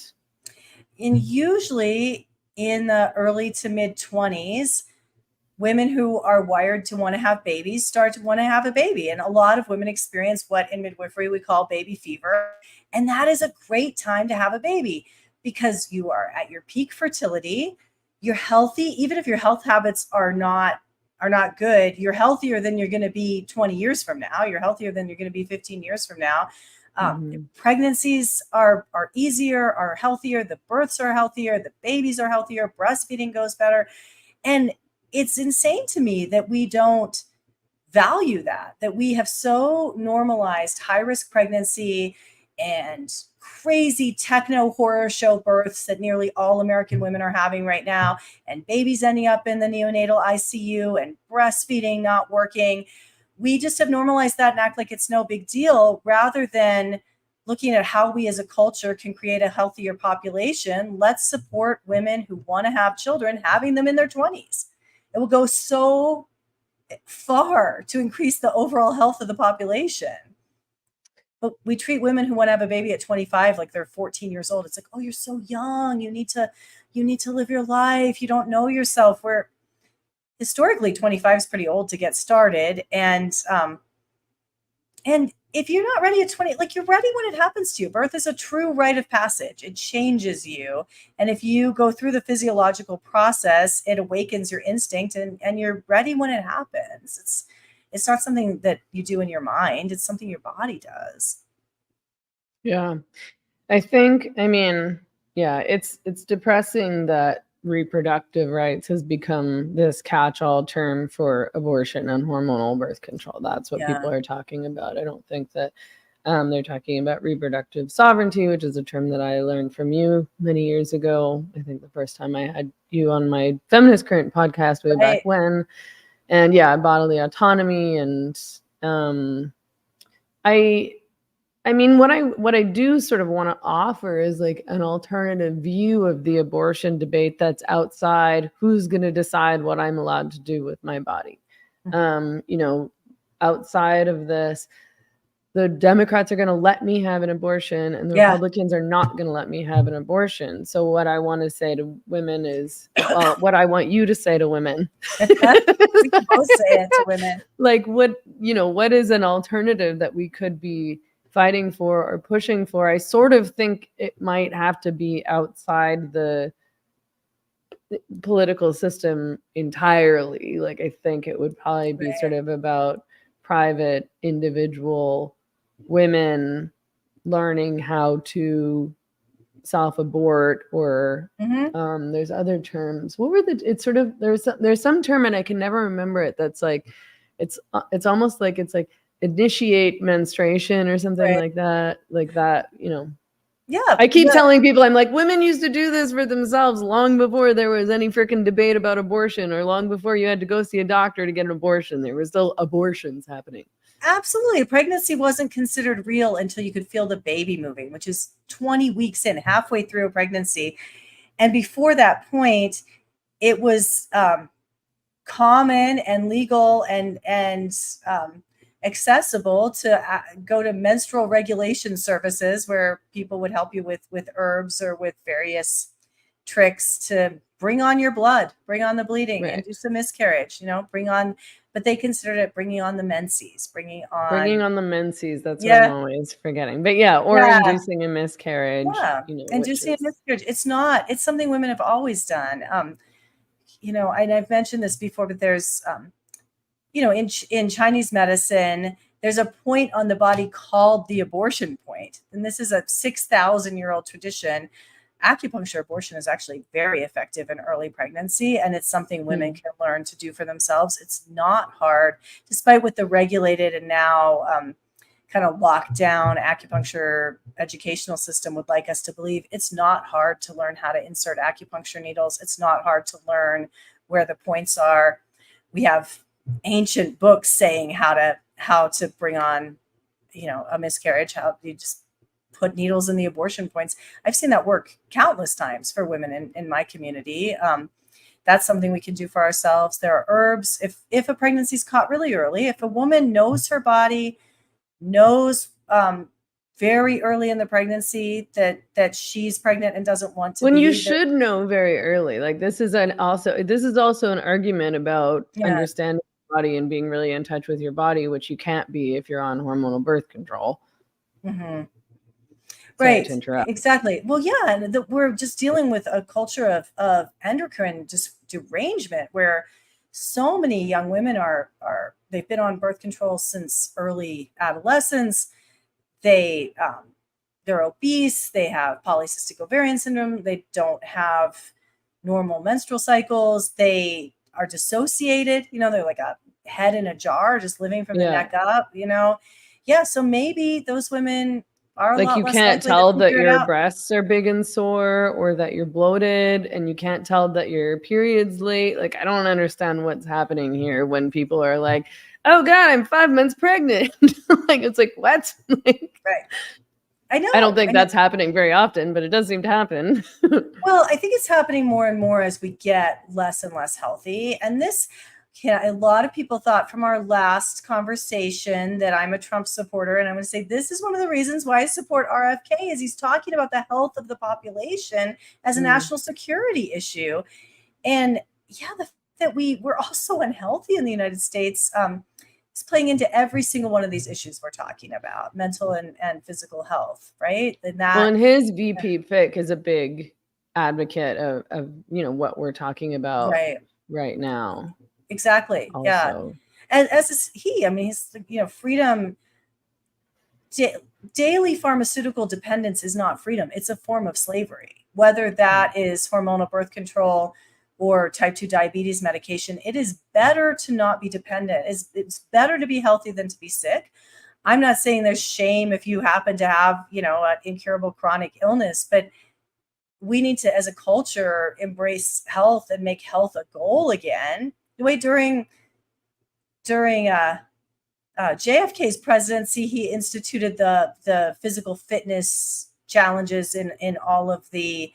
And usually in the early to mid 20s, women who are wired to want to have babies start to want to have a baby. And a lot of women experience what in midwifery we call baby fever. And that is a great time to have a baby because you are at your peak fertility. You're healthy. Even if your health habits are not good, you're healthier than you're going to be 20 years from now. You're healthier than you're going to be 15 years from now. Pregnancies are easier, are healthier. The births are healthier. The babies are healthier. Breastfeeding goes better. And it's insane to me that we don't value that we have so normalized high-risk pregnancy and crazy techno horror show births that nearly all American women are having right now, and babies ending up in the neonatal ICU and breastfeeding not working. We just have normalized that and act like it's no big deal rather than looking at how we as a culture can create a healthier population. Let's support women who want to have children, having them in their 20s. It will go so far to increase the overall health of the population. But we treat women who want to have a baby at 25 like they're 14 years old. It's like, oh, you're so young. You need to live your life. You don't know yourself. Where historically 25 is pretty old to get started. And if you're not ready at 20, you're ready when it happens to you. Birth is a true rite of passage. It changes you. And if you go through the physiological process, it awakens your instinct and you're ready when it happens. It's not something that you do in your mind. It's something your body does. Yeah. It's depressing that reproductive rights has become this catch-all term for abortion and hormonal birth control. That's what people are talking about. I don't think that they're talking about reproductive sovereignty, which is a term that I learned from you many years ago. I think the first time I had you on my Feminist Current podcast way back when. And bodily autonomy. And what I do sort of want to offer is an alternative view of the abortion debate that's outside who's going to decide what I'm allowed to do with my body. Outside of this, the Democrats are going to let me have an abortion and the Republicans are not going to let me have an abortion. So what I want to say to women is, what I want you to say to women. We can both say it to women. What is an alternative that we could be fighting for or pushing for? I sort of think it might have to be outside the political system entirely. I think it would probably be sort of about private individual women learning how to self-abort, or there's other terms. What were it's sort of, there's some term and I can never remember it, that's it's almost like it's initiate menstruation or something like that. I keep telling people, I'm women used to do this for themselves long before there was any freaking debate about abortion, or long before you had to go see a doctor to get an abortion. There were still abortions happening. Absolutely. Pregnancy wasn't considered real until you could feel the baby moving, which is 20 weeks in, halfway through a pregnancy. And before that point, it was common and legal and accessible to go to menstrual regulation services where people would help you with herbs or with various tricks to bring on your blood, bring on the bleeding, and do some miscarriage, bring on but they considered it bringing on the menses, bringing on the menses. That's what I'm yeah, always forgetting. But yeah, or yeah, inducing a miscarriage, yeah. you know, which Inducing a is miscarriage. It's not. It's something women have always done. You know, and I've mentioned this before, but there's you know, in Chinese medicine, there's a point on the body called the abortion point, and this is a 6,000-year-old tradition. Acupuncture abortion is actually very effective in early pregnancy, and it's something women can learn to do for themselves. It's not hard, despite what the regulated and now kind of locked down acupuncture educational system would like us to believe. It's not hard to learn how to insert acupuncture needles. It's not hard to learn where the points are. We have ancient books saying how to bring on, you know, a miscarriage, how you just put needles in the abortion points. I've seen that work countless times for women in my community. That's something we can do for ourselves. There are herbs. If a pregnancy is caught really early, if a woman knows her body, knows very early in the pregnancy that she's pregnant and doesn't want to when be, you should know very early. Like this is also an argument about understanding your body and being really in touch with your body, which you can't be if you're on hormonal birth control. Mm-hmm. Sorry Right, to interrupt. exactly. Well, yeah, and we're just dealing with a culture of endocrine derangement where so many young women they've been on birth control since early adolescence. They're obese. They have polycystic ovarian syndrome. They don't have normal menstrual cycles. They are dissociated. You know, they're like a head in a jar, just living from the neck up. You know, yeah. So maybe those women are a like lot you less can't likely to tell that figure it your out. breasts are big and sore or that you're bloated, and you can't tell that your period's late. Like I don't understand what's happening here when people are like, oh god, I'm 5 months pregnant. Like it's like what? Like, Right. I know. I don't think that's happening very often, but it does seem to happen. Well, I think it's happening more and more as we get less and less healthy. And this, a lot of people thought from our last conversation that I'm a Trump supporter. And I'm going to say this is one of the reasons why I support RFK is he's talking about the health of the population as a national security issue. And yeah, the fact that we're also unhealthy in the United States is playing into every single one of these issues we're talking about, mental and physical health, right? And his VP Fick is a big advocate of you know what we're talking about right now. Exactly. Also. Yeah. And as is he, I mean, he's, you know, freedom. Daily pharmaceutical dependence is not freedom. It's a form of slavery, whether that is hormonal birth control or type 2 diabetes medication. It is better to not be dependent. It's better to be healthy than to be sick. I'm not saying there's shame if you happen to have, you know, an incurable chronic illness, but we need to, as a culture, embrace health and make health a goal again. The way during JFK's presidency, he instituted the physical fitness challenges in all of the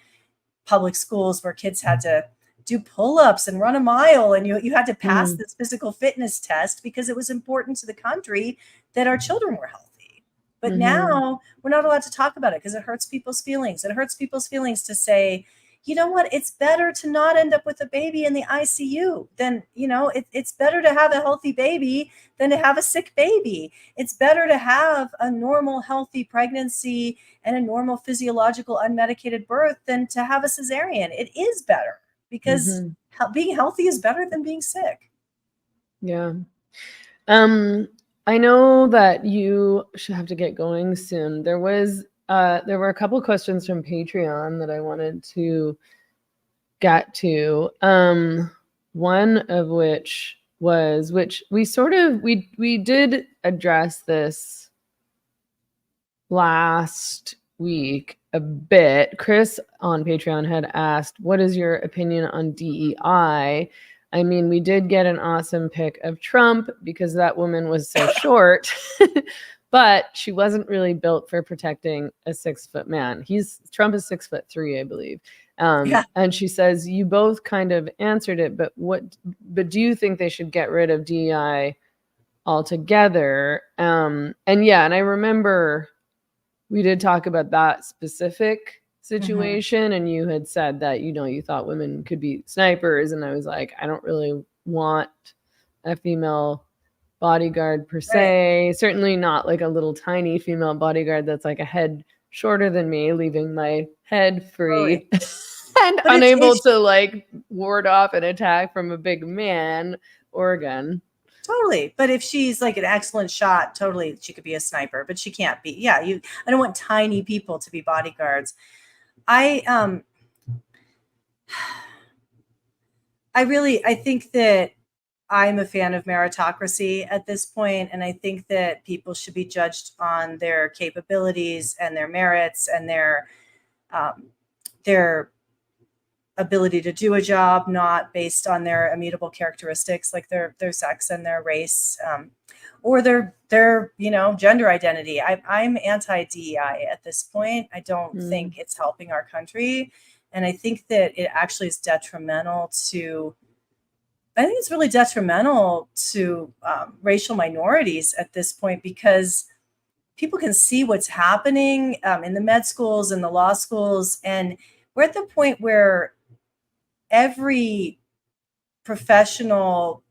public schools where kids had to do pull-ups and run a mile, and you had to pass this physical fitness test because it was important to the country that our children were healthy. But now we're not allowed to talk about it because it hurts people's feelings. It hurts people's feelings to say, you know what, it's better to not end up with a baby in the ICU than, you know, it's better to have a healthy baby than to have a sick baby. It's better to have a normal, healthy pregnancy and a normal physiological unmedicated birth than to have a cesarean. It is better because being healthy is better than being sick. Yeah. I know that you should have to get going soon. There were a couple questions from Patreon that I wanted to get to. One of which we did address this last week a bit. Chris on Patreon had asked, what is your opinion on DEI? I mean, we did get an awesome pic of Trump because that woman was so short, but she wasn't really built for protecting a 6-foot man. Trump is 6'3", I believe. And she says, you both kind of answered it, but do you think they should get rid of DEI altogether? And I remember we did talk about that specific situation, and you had said that, you know, you thought women could be snipers, and I was like, I don't really want a female bodyguard per Right. se. Certainly not like a little tiny female bodyguard that's like a head shorter than me, leaving my head Totally. free and But unable it's to like ward off an attack from a big man or a gun. totally. But if she's like an excellent shot, totally she could be a sniper, but she can't be. Yeah, I don't want tiny people to be bodyguards. I I think that I'm a fan of meritocracy at this point, and I think that people should be judged on their capabilities and their merits and their ability to do a job, not based on their immutable characteristics like their sex and their race, or their gender identity. I'm anti DEI at this point. I don't think it's helping our country, and I think that it actually is detrimental to. I think it's really detrimental to racial minorities at this point because people can see what's happening in the med schools and the law schools, and we're at the point where every professional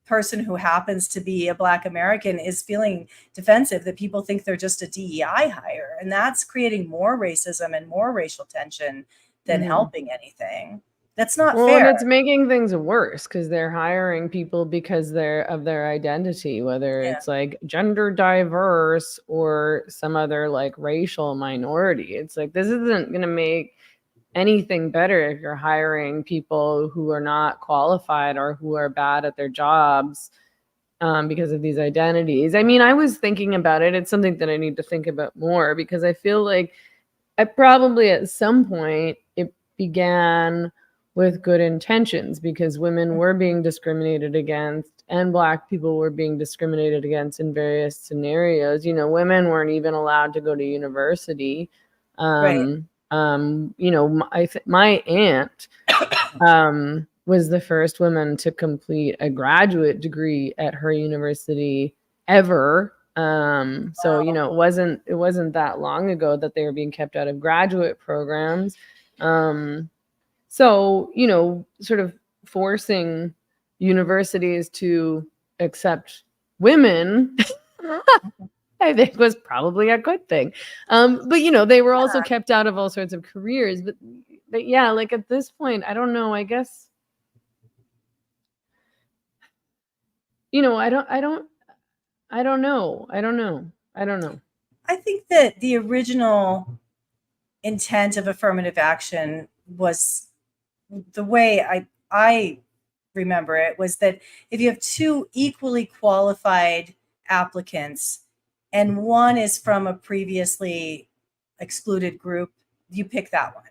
person who happens to be a Black American is feeling defensive that people think they're just a DEI hire. And that's creating more racism and more racial tension than helping anything. That's not fair. And it's making things worse because they're hiring people because they're of their identity, whether it's like gender diverse or some other like racial minority. It's like, this isn't going to make anything better if you're hiring people who are not qualified or who are bad at their jobs because of these identities. I mean, I was thinking about it. It's something that I need to think about more because I feel like I probably at some point it began with good intentions because women were being discriminated against and Black people were being discriminated against in various scenarios. Women weren't even allowed to go to university. Right. My aunt was the first woman to complete a graduate degree at her university ever. So it wasn't that long ago that they were being kept out of graduate programs. So sort of forcing universities to accept women I think was probably a good thing. But they were also kept out of all sorts of careers. But yeah, like at this point, I don't know. I guess I don't know. I think that the original intent of affirmative action was the way I remember it was that if you have two equally qualified applicants and one is from a previously excluded group, you pick that one,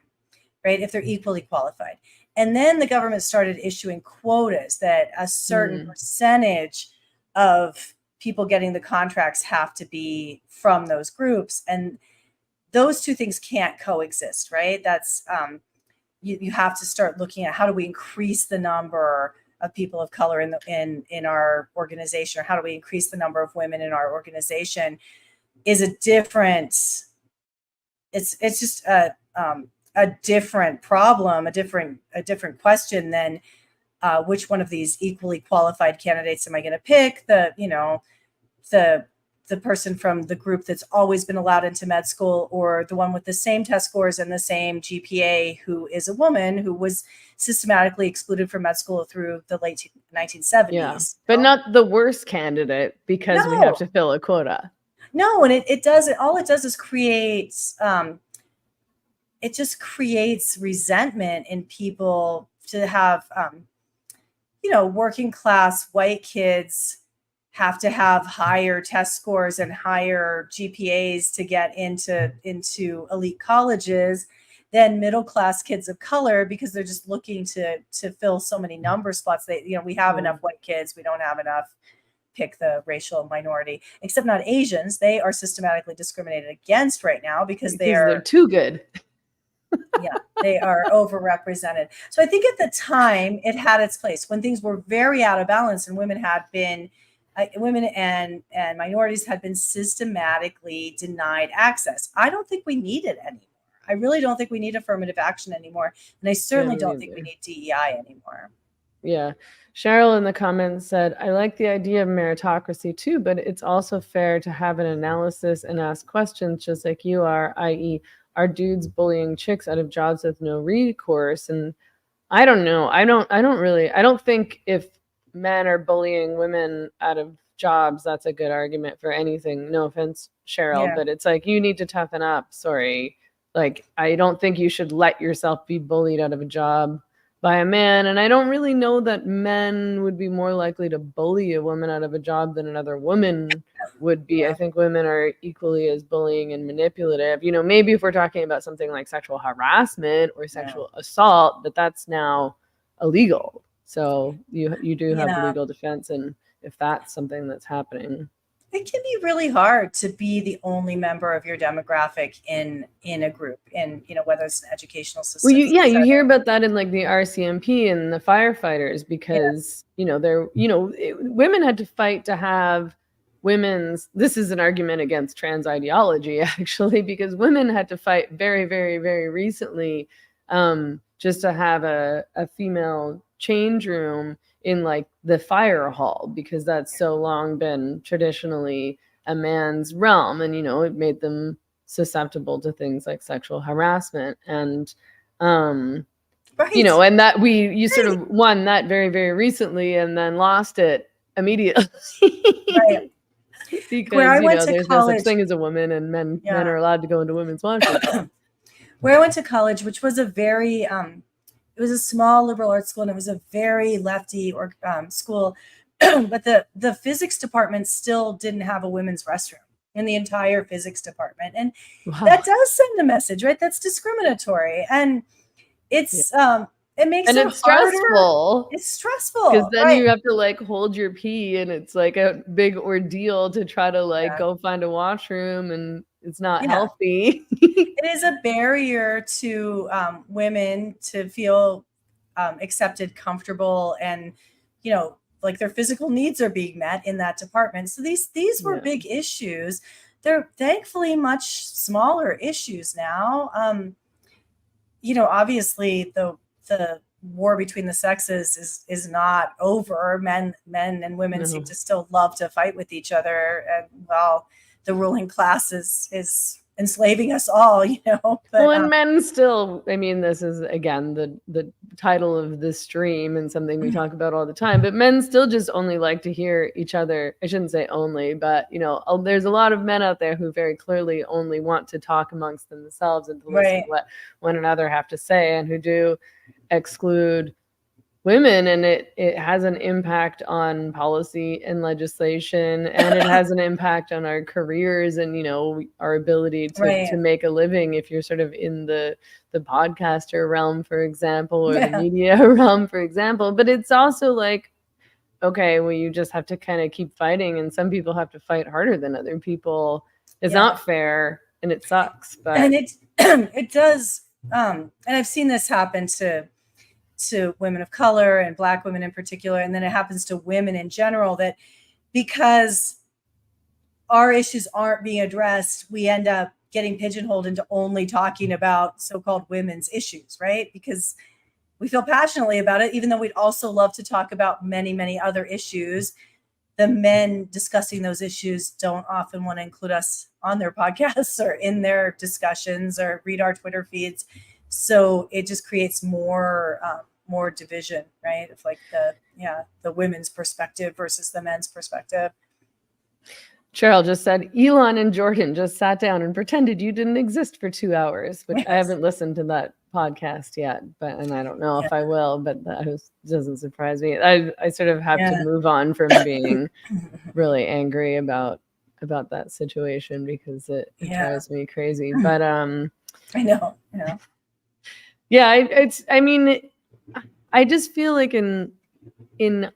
right? If they're equally qualified. And then the government started issuing quotas that a certain percentage of people getting the contracts have to be from those groups. And those two things can't coexist, right? That's you have to start looking at how do we increase the number of people of color in our organization, or how do we increase the number of women in our organization is a different, it's just a different problem, a different question than which one of these equally qualified candidates am I going to pick? The person from the group that's always been allowed into med school, or the one with the same test scores and the same GPA who is a woman who was systematically excluded from med school through the late 1970s. Yeah, but not the worst candidate because we have to fill a quota. No, and it does is create it just creates resentment in people to have working class white kids have to have higher test scores and higher GPAs to get into elite colleges than middle class kids of color, because they're just looking to fill so many number spots. We have enough white kids, we don't have enough. Pick the racial minority, except not Asians. They are systematically discriminated against right now because they're too good. Yeah, they are overrepresented. So I think at the time it had its place when things were very out of balance and women and minorities had been systematically denied access. I don't think we need it anymore. I really don't think we need affirmative action anymore. And I certainly don't think we need DEI anymore. Yeah. Cheryl in the comments said, I like the idea of meritocracy too, but it's also fair to have an analysis and ask questions just like you are, i.e., are dudes bullying chicks out of jobs with no recourse? And I don't know. I don't think if men are bullying women out of jobs, that's a good argument for anything. No offense, Cheryl, Yeah. but it's like, you need to toughen up. Sorry. Like, I don't think you should let yourself be bullied out of a job by a man. And I don't really know that men would be more likely to bully a woman out of a job than another woman would be. I think women are equally as bullying and manipulative. You know, maybe if we're talking about something like sexual harassment or sexual assault, but that's now illegal. So you do have Yeah. legal defense, and if that's something that's happening. It can be really hard to be the only member of your demographic in a group, and whether it's an educational system. Well, you hear about that in like the RCMP and the firefighters, because women had to fight to have this is an argument against trans ideology, actually, because women had to fight very, very, very recently just to have a female change room in like the fire hall, because that's so long been traditionally a man's realm, and it made them susceptible to things like sexual harassment. And and that you sort of won that very, very recently and then lost it immediately. Right. Because Where I went to there's college, no such thing as a woman, and men are allowed to go into women's washrooms. Where I went to college, which was a very it was a small liberal arts school, and it was a very lefty school, but the physics department still didn't have a women's restroom in the entire physics department, and that does send a message, right? That's discriminatory, and it's it makes it it's harder. stressful. It's stressful because then you have to like hold your pee, and it's like a big ordeal to try to like go find a washroom, and it's not healthy. It is a barrier to women to feel accepted, comfortable, and like their physical needs are being met in that department. So these were big issues. They're thankfully much smaller issues now. Obviously the war between the sexes is not over. Men and women seem to still love to fight with each other, and the ruling class is enslaving us all, But, and men still, this is again the title of this stream and something we talk about all the time, but men still just only like to hear each other. I shouldn't say only, but there's a lot of men out there who very clearly only want to talk amongst themselves and to listen to what one another have to say, and who do exclude women, and it has an impact on policy and legislation, and it has an impact on our careers and our ability to make a living if you're sort of in the podcaster realm, for example, or the media realm, for example. But it's also like, okay, well, you just have to kind of keep fighting, and some people have to fight harder than other people. It's not fair, and it sucks, but and it does and I've seen this happen to women of color and Black women in particular, and then it happens to women in general, that because our issues aren't being addressed, we end up getting pigeonholed into only talking about so-called women's issues, right? Because we feel passionately about it, even though we'd also love to talk about many, many other issues. The men discussing those issues don't often want to include us on their podcasts or in their discussions or read our Twitter feeds. So it just creates more division, right? Of like the women's perspective versus the men's perspective. Cheryl just said, Elon and Jordan just sat down and pretended you didn't exist for 2 hours, which I haven't listened to that podcast yet, and I don't know if I will, but that doesn't surprise me. I sort of have to move on from being really angry about that situation, because it drives me crazy. But I know. I just feel like in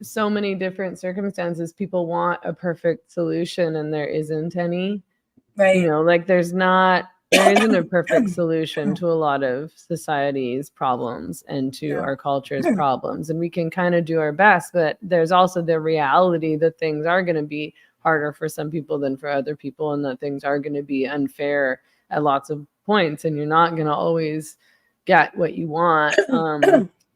so many different circumstances, people want a perfect solution, and there isn't any. Right. Like there isn't a perfect solution to a lot of society's problems and to our culture's problems. And we can kind of do our best, but there's also the reality that things are going to be harder for some people than for other people, and that things are going to be unfair at lots of points, and you're not going to always get what you want.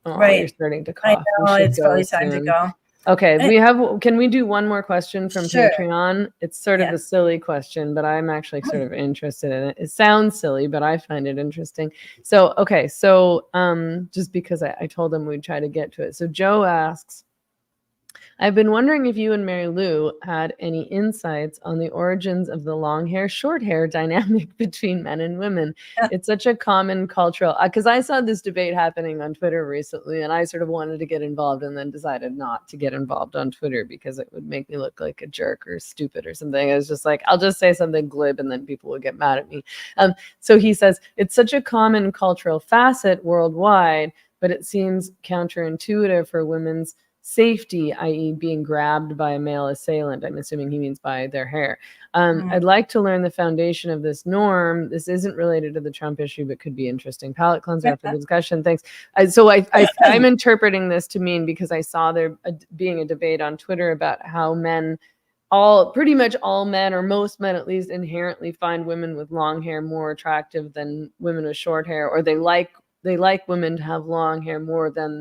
Oh, you're Right. starting to I cough. We know should it's go probably time to soon. go. Okay, Eh, can we do one more question from Sure. Patreon? It's sort of Yeah. a silly question, but I'm actually sort of interested in it. It sounds silly, but I find it interesting. So, okay, so just because I told them we'd try to get to it. So Joe asks, I've been wondering if you and Mary Lou had any insights on the origins of the long hair, short hair dynamic between men and women. It's such a common cultural, because I saw this debate happening on Twitter recently, and I sort of wanted to get involved and then decided not to get involved on Twitter because it would make me look like a jerk or stupid or something. I was just like, I'll just say something glib and then people would get mad at me. So he says, it's such a common cultural facet worldwide, but it seems counterintuitive for women's safety, i.e. being grabbed by a male assailant. I'm assuming he means by their hair. I'd like to learn the foundation of this norm. This isn't related to the Trump issue, but could be interesting. Palate cleanser after the discussion. Thanks. I'm interpreting this to mean, because I saw there being a debate on Twitter about how men, pretty much all men, or most men at least, inherently find women with long hair more attractive than women with short hair, or they like women to have long hair more than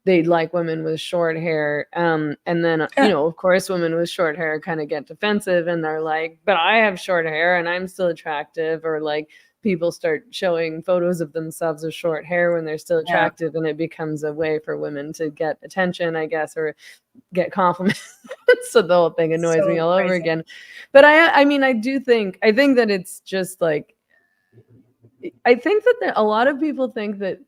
they'd like women with short hair. And then, of course, women with short hair kind of get defensive and they're like, but I have short hair and I'm still attractive. Or like people start showing photos of themselves with short hair when they're still attractive. And it becomes a way for women to get attention, I guess, or get compliments. So the whole thing annoys me all over again. But I think that it's just like, I think that a lot of people think that,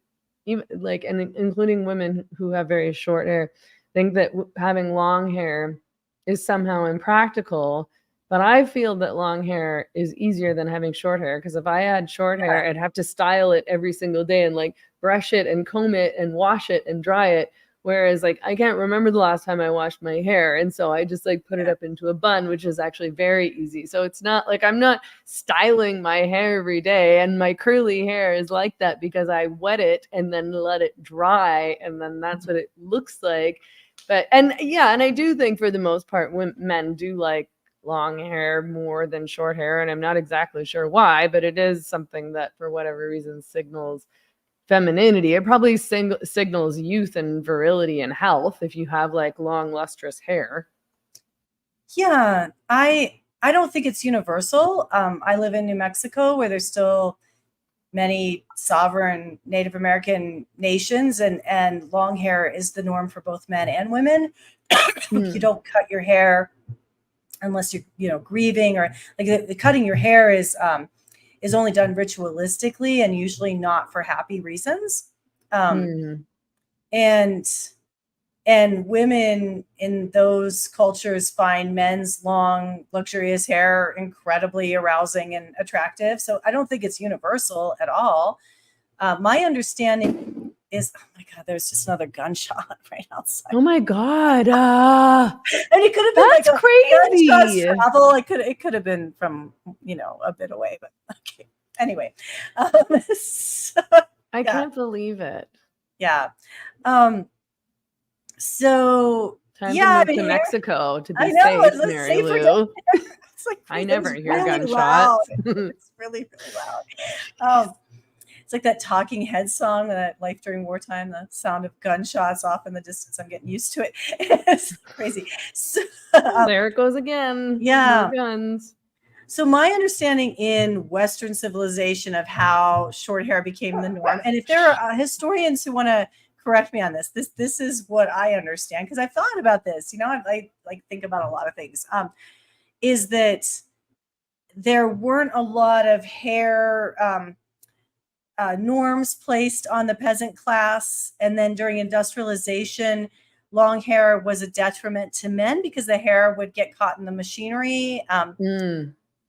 even like, and including women who have very short hair, think that having long hair is somehow impractical. But I feel that long hair is easier than having short hair, because if I had short hair, I'd have to style it every single day and like brush it and comb it and wash it and dry it. Whereas like I can't remember the last time I washed my hair. And so I just like put it up into a bun, which is actually very easy. So it's not like I'm not styling my hair every day, and my curly hair is like that because I wet it and then let it dry, and then that's what it looks like. And I do think for the most part men do like long hair more than short hair, and I'm not exactly sure why, but it is something that for whatever reason signals femininity. It probably signals youth and virility and health if you have like long lustrous hair. Yeah, I don't think it's universal. I live in New Mexico, where there's still many sovereign Native American nations, and long hair is the norm for both men and women. You don't cut your hair unless you're grieving, or like the cutting your hair is only done ritualistically and usually not for happy reasons. And women in those cultures find men's long, luxurious hair incredibly arousing and attractive. So I don't think it's universal at all. My understanding is, oh my God, there's just another gunshot right outside. Oh my God. And it could have been that's like crazy. Gunshots travel. It could have been from, a bit away, but okay. Anyway. I can't believe it. Yeah. So time to move to Mexico to be safe, Mary Lou. It's like, I never hear really gunshots. It's really, really loud. It's like that Talking Heads song, that Life During Wartime, the sound of gunshots off in the distance. I'm getting used to it. It's crazy. So, there it goes again. Yeah. More guns. So my understanding in Western civilization of how short hair became the norm, and if there are historians who want to correct me on this is what I understand, because I've thought about this. I like think about a lot of things. Is that there weren't a lot of hair norms placed on the peasant class, and then during industrialization, long hair was a detriment to men because the hair would get caught in the machinery.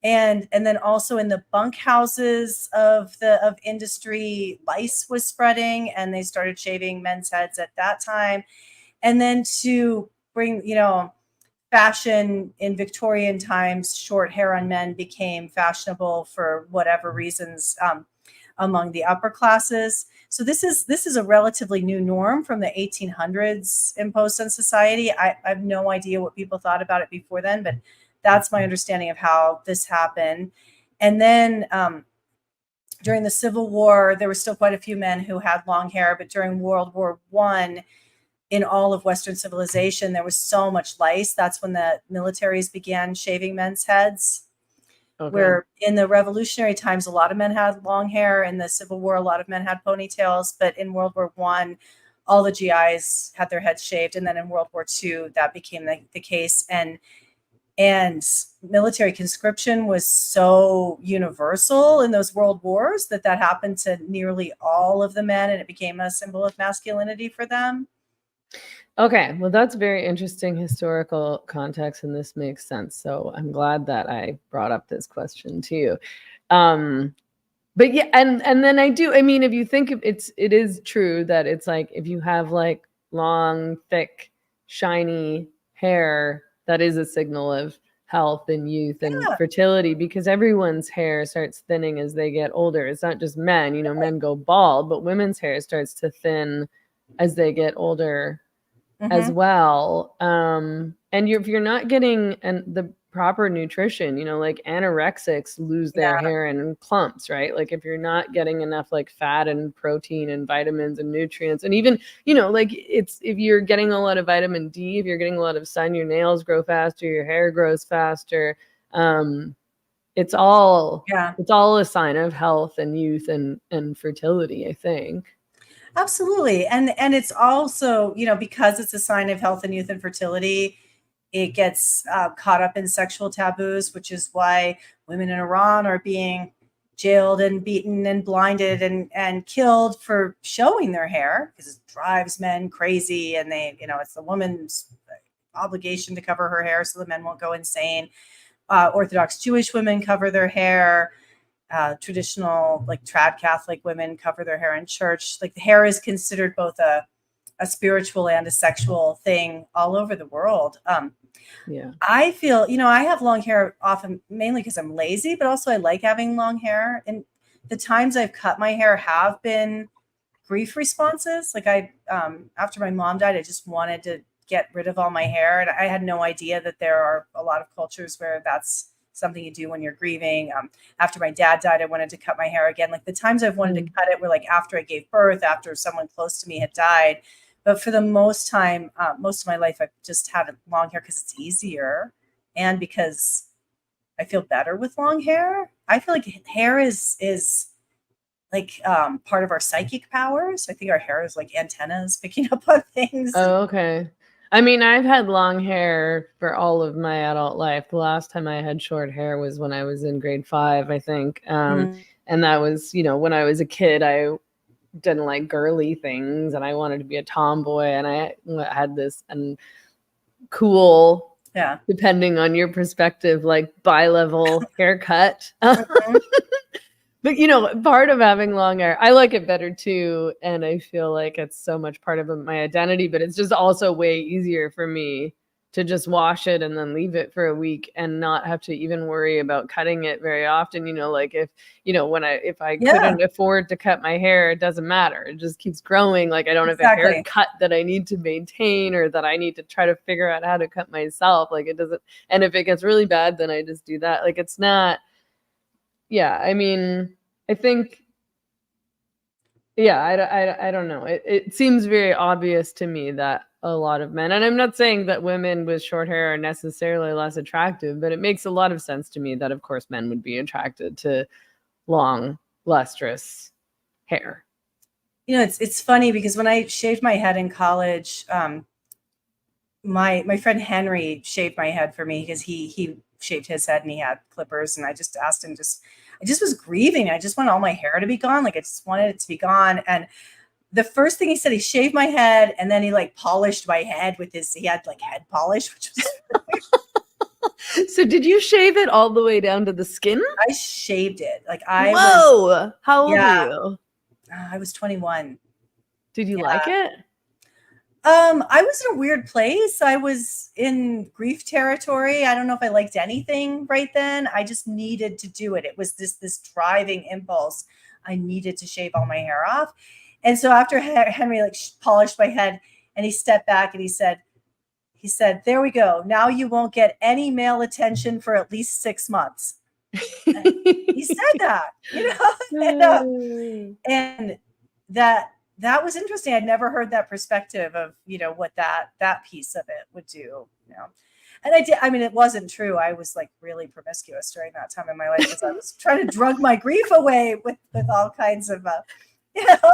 And then also in the bunkhouses of industry, lice was spreading, and they started shaving men's heads at that time. And then to bring, fashion in Victorian times, short hair on men became fashionable for whatever reasons among the upper classes. So this is a relatively new norm from the 1800s imposed on society. I have no idea what people thought about it before then, but that's my understanding of how this happened. And then during the Civil War, there were still quite a few men who had long hair, but during World War I, in all of Western civilization, there was so much lice. That's when the militaries began shaving men's heads. Okay. Where in the revolutionary times, a lot of men had long hair. In the Civil War, a lot of men had ponytails. But in World War I, all the GIs had their heads shaved. And then in World War II, that became the case. And military conscription was so universal in those world wars that happened to nearly all of the men, and it became a symbol of masculinity for them. Okay, well, that's very interesting historical context, and this makes sense. So I'm glad that I brought up this question to you. But yeah, and then I mean, if you think it is true that it's like if you have like long, thick, shiny hair, that is a signal of health and youth and fertility, because everyone's hair starts thinning as they get older. It's not just men, men go bald, but women's hair starts to thin as they get older as well. And if you're not getting the proper nutrition, like anorexics lose their hair in clumps, right? Like if you're not getting enough like fat and protein and vitamins and nutrients, and even, like if you're getting a lot of vitamin D, if you're getting a lot of sun, your nails grow faster, your hair grows faster. It's all a sign of health and youth and fertility, I think. Absolutely. And it's also, because it's a sign of health and youth and fertility, it gets caught up in sexual taboos, which is why women in Iran are being jailed and beaten and blinded and killed for showing their hair, because it drives men crazy. And it's the woman's obligation to cover her hair so the men won't go insane. Orthodox Jewish women cover their hair. Traditional like trad Catholic women cover their hair in church. Like the hair is considered both a spiritual and a sexual thing all over the world. I feel, I have long hair often mainly because I'm lazy, but also I like having long hair. And the times I've cut my hair have been grief responses. Like after my mom died, I just wanted to get rid of all my hair. And I had no idea that there are a lot of cultures where that's something you do when you're grieving. After my dad died, I wanted to cut my hair again. Like the times I've wanted to cut it were like after I gave birth, after someone close to me had died. But for the most of my life, I've just had long hair because it's easier and because I feel better with long hair. I feel like hair is like part of our psychic powers. I think our hair is like antennas picking up on things. Oh, okay. I mean, I've had long hair for all of my adult life. The last time I had short hair was when I was in grade 5, I think. And that was, when I was a kid, I didn't like girly things and I wanted to be a tomboy, and I had this cool, depending on your perspective, like bi-level haircut. But part of having long hair, I like it better too, and I feel like it's so much part of my identity, but it's just also way easier for me to just wash it and then leave it for a week and not have to even worry about cutting it very often. Like if I couldn't afford to cut my hair, it doesn't matter. It just keeps growing. Like I don't have a haircut that I need to maintain or that I need to try to figure out how to cut myself. Like it doesn't. And if it gets really bad, then I just do that. Like it's not. Yeah, I mean, I think. Yeah, I don't know. It seems very obvious to me that a lot of men, and I'm not saying that women with short hair are necessarily less attractive, but it makes a lot of sense to me that, of course, men would be attracted to long, lustrous hair. It's funny because when I shaved my head in college, my friend Henry shaved my head for me because he shaved his head and he had clippers, and I just asked him I just was grieving. I just wanted all my hair to be gone. Like I just wanted it to be gone. And the first thing he said, he shaved my head and then he like polished my head with he had like head polish, which was So did you shave it all the way down to the skin? I shaved it. Like Whoa! How old are you? I was 21. Did you like it? I was in a weird place. I was in grief territory. I don't know if I liked anything right then. I just needed to do it. It was this driving impulse. I needed to shave all my hair off. And so after Henry like polished my head and he stepped back and he said, there we go. Now you won't get any male attention for at least 6 months. He said that, you know, and that was interesting. I'd never heard that perspective of, you know, what that piece of it would do, you know. And I mean, it wasn't true. I was like really promiscuous during that time in my life because I was trying to drug my grief away with all kinds of, you know.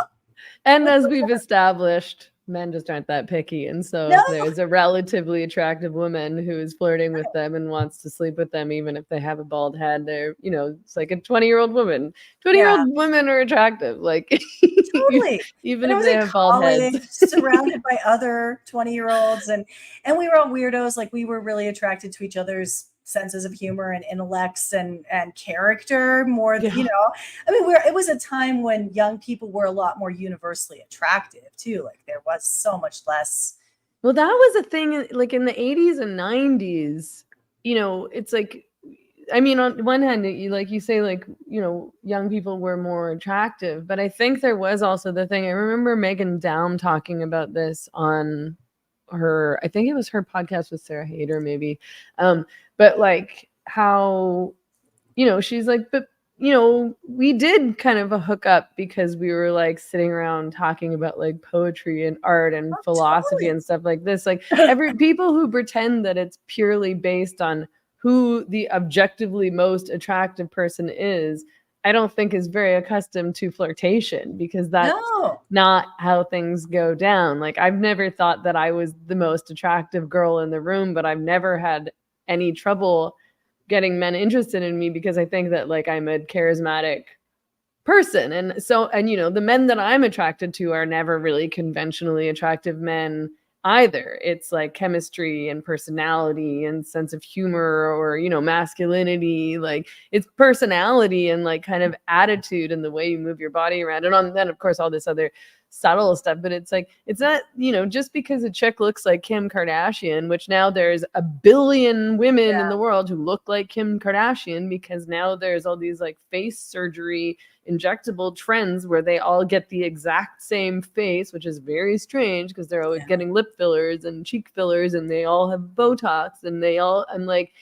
And as we've established, men just aren't that picky. And so No. if there's a relatively attractive woman who is flirting with them and wants to sleep with them, even if they have a bald head, they're, you know, it's like a 20-year-old woman. 20-year-old women are attractive. Like, totally. even if they have bald heads. Surrounded by other 20-year-olds. And we were all weirdos. Like, we were really attracted to each other's senses of humor and intellects and character more than, you know, I mean, it was a time when young people were a lot more universally attractive too. Like, there was so much less. Well, that was a thing like in the 80s and 90s, you know, it's like, I mean, on one hand, like you say, like, you know, young people were more attractive, but I think there was also the thing. I remember Megan Down talking about this on her, I think it was her podcast with Sarah Hayter, maybe. But like how, you know, she's like, but, you know, we did kind of a hookup because we were like sitting around talking about like poetry and art and philosophy and stuff like this. Like people who pretend that it's purely based on who the objectively most attractive person is, I don't think is very accustomed to flirtation, because that's not how things go down. Like, I've never thought that I was the most attractive girl in the room, but I've never had any trouble getting men interested in me because I think that like I'm a charismatic person. And so, and you know, the men that I'm attracted to are never really conventionally attractive men either. It's like chemistry and personality and sense of humor, or, you know, masculinity. Like, it's personality and like kind of attitude and the way you move your body around. And then of course all this other subtle stuff, but it's like, it's not, you know, just because a chick looks like Kim Kardashian, which now there's a billion women in the world who look like Kim Kardashian, because now there's all these like face surgery injectable trends where they all get the exact same face, which is very strange because they're always getting lip fillers and cheek fillers, and they all have Botox, and they all, I'm like,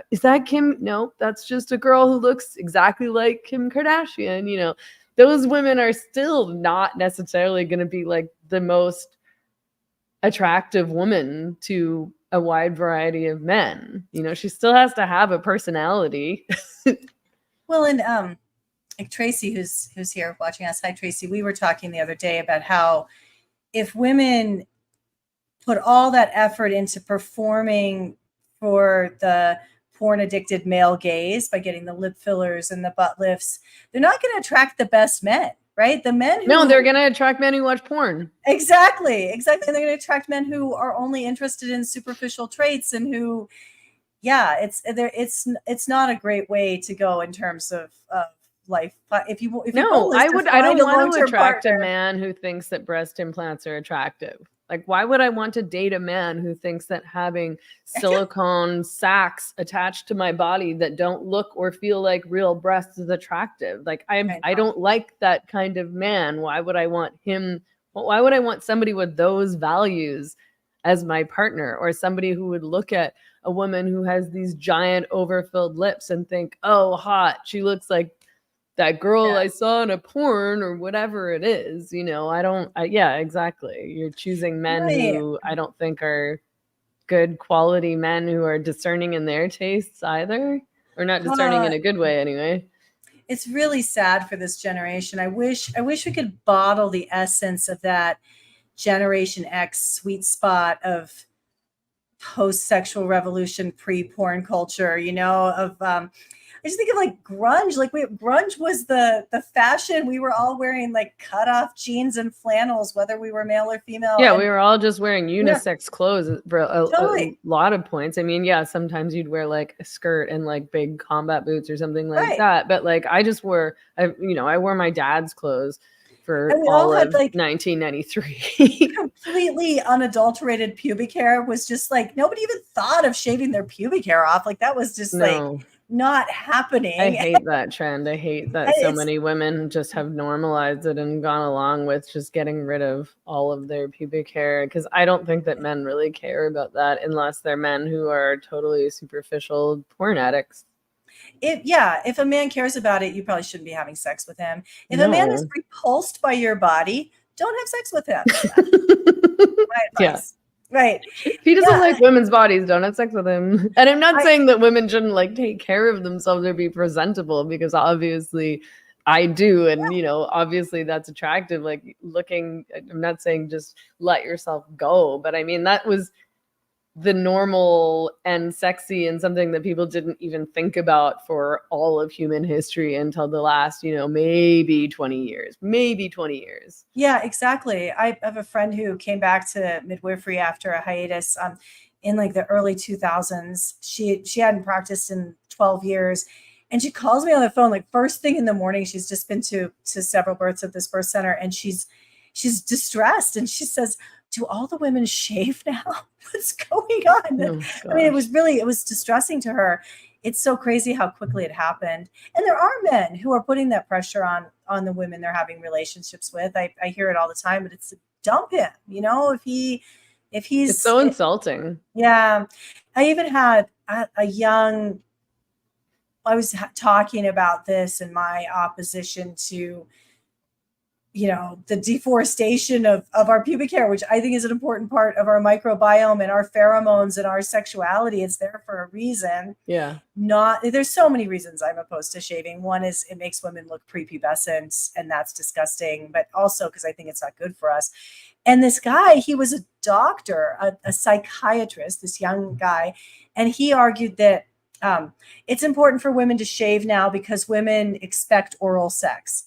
is that Kim? No, that's just a girl who looks exactly like Kim Kardashian. You know, those women are still not necessarily going to be like the most attractive woman to a wide variety of men. You know, she still has to have a personality. Well, and like Tracy, who's here watching us. Hi, Tracy. We were talking the other day about how if women put all that effort into performing for the porn addicted male gaze by getting the lip fillers and the butt lifts, they're not going to attract the best men, right? The men who, no, they're going to attract men who watch porn. Exactly. And they're going to attract men who are only interested in superficial traits and who, it's not a great way to go in terms of life. If you I don't want to attract a man who thinks that breast implants are attractive. Like, why would I want to date a man who thinks that having silicone sacs attached to my body that don't look or feel like real breasts is attractive? Like, I don't like that kind of man. Why would I want him? Why would I want somebody with those values as my partner, or somebody who would look at a woman who has these giant overfilled lips and think, oh, hot, she looks like that girl I saw in a porn or whatever it is, you know? Exactly. You're choosing men who I don't think are good quality men who are discerning in their tastes either, or not discerning in a good way anyway. It's really sad for this generation. I wish we could bottle the essence of that Generation X sweet spot of post-sexual revolution, pre-porn culture, you know, of I just think of like grunge. Like, grunge was the fashion. We were all wearing like cut off jeans and flannels, whether we were male or female. Yeah, we were all just wearing unisex clothes for a lot of points. I mean, yeah, sometimes you'd wear like a skirt and like big combat boots or something like that. But like, I wore my dad's clothes for all of 1993. Completely unadulterated pubic hair was just like, nobody even thought of shaving their pubic hair off. Like, that was just like not happening. I hate that trend. I hate that so many women just have normalized it and gone along with just getting rid of all of their pubic hair, because I don't think that men really care about that unless they're men who are totally superficial porn addicts. If a man cares about it, you probably shouldn't be having sex with him. If a man is No. repulsed by your body, don't have sex with him. My Yeah. advice. Right. If he doesn't Yeah. like women's bodies, don't have sex with him. And I'm not saying that women shouldn't like take care of themselves or be presentable, because obviously I do. And, you know, obviously that's attractive. Like looking, I'm not saying just let yourself go, but I mean, that was the normal and sexy and something that people didn't even think about for all of human history until the last, you know, maybe 20 years. Yeah, exactly. I have a friend who came back to midwifery after a hiatus in like the early 2000s. She hadn't practiced in 12 years. And she calls me on the phone like first thing in the morning. She's just been to several births at this birth center, and she's distressed. And she says, "Do all the women shave now? What's going on?" Oh, I mean, gosh. it was distressing to her. It's so crazy how quickly it happened. And there are men who are putting that pressure on the women they're having relationships with. I hear it all the time, but it's dump him, you know, if It's he's so insulting. yeah. I even had a young, I was talking about this and my opposition to, you know, the deforestation of our pubic hair, which I think is an important part of our microbiome and our pheromones and our sexuality. It's there for a reason. Yeah. There's so many reasons I'm opposed to shaving. One is it makes women look prepubescent, and that's disgusting, but also because I think it's not good for us. And this guy, he was a doctor, a psychiatrist, this young guy, and he argued that it's important for women to shave now because women expect oral sex.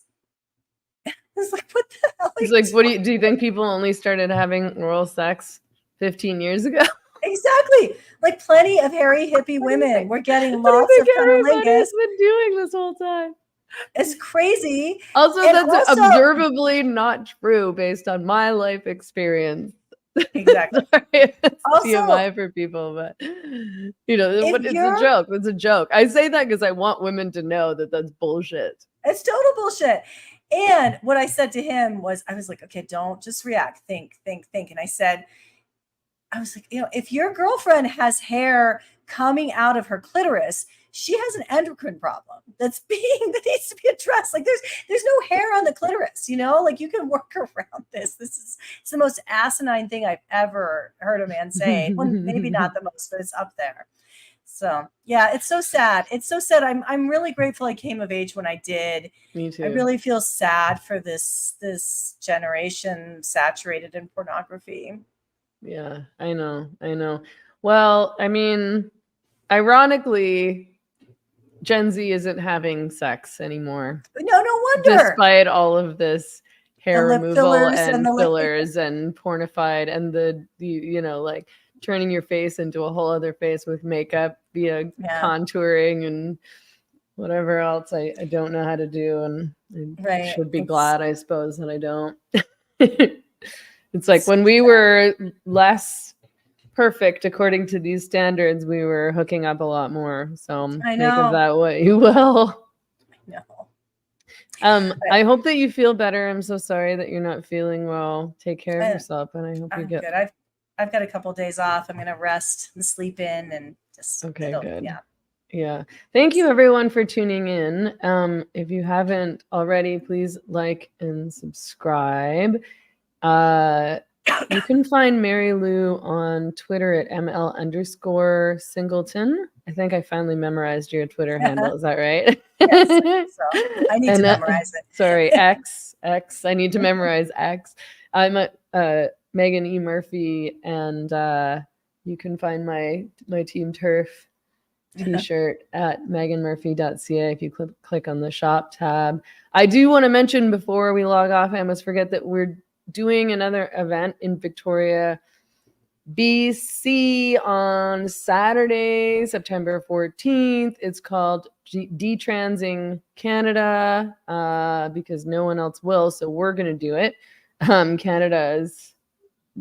It's like, what the hell? It's like, what do you think people only started having oral sex 15 years ago? Exactly. Like plenty of hairy hippie women were getting What do you lots of think everybody's cunnilingus. been doing this whole time? It's crazy. Also, And that's also, observably not true based on my life experience. exactly. Sorry, it's Also, TMI for people, but you know, if it's a you're, joke. It's a joke. I say that because I want women to know that that's bullshit. it's total bullshit. And what I said to him was, I was like, okay, don't just react, think. And I was like, you know, if your girlfriend has hair coming out of her clitoris, she has an endocrine problem that needs to be addressed. Like there's no hair on the clitoris, you know, like you can work around this. It's the most asinine thing I've ever heard a man say. Well, maybe not the most, but it's up there. So yeah, it's so sad. It's so sad. I'm really grateful I came of age when I did. Me too. I really feel sad for this generation saturated in pornography. Yeah, I know. Well, I mean, ironically, Gen Z isn't having sex anymore, No wonder. despite all of this hair The lip removal fillers and and the lip. fillers and pornified and the you know, like turning your face into a whole other face with makeup via contouring and whatever else I don't know how to do, and I Right. should be glad, I suppose, that I don't. It's like when we were less perfect according to these standards, we were hooking up a lot more. So I make of know. that what you will. No. I hope that you feel better. I'm so sorry that you're not feeling well. Take care of yourself, and I hope you get good. I've got a couple of days off. I'm gonna rest and sleep in and just good. Yeah. Yeah. Thank you everyone for tuning in. If you haven't already, please like and subscribe. You can find Mary Lou on Twitter at ML_Singleton. I think I finally memorized your Twitter handle. Is that right? Yes. So I need to memorize it. Sorry, X. I need to memorize X. I'm at Megan E. Murphy, and you can find my Team Turf t-shirt at meganmurphy.ca if you click on the shop tab. I do want to mention before we log off, I almost forget that we're doing another event in Victoria, BC on Saturday, September 14th. It's called Detransing Canada because no one else will, so we're going to do it. Canada is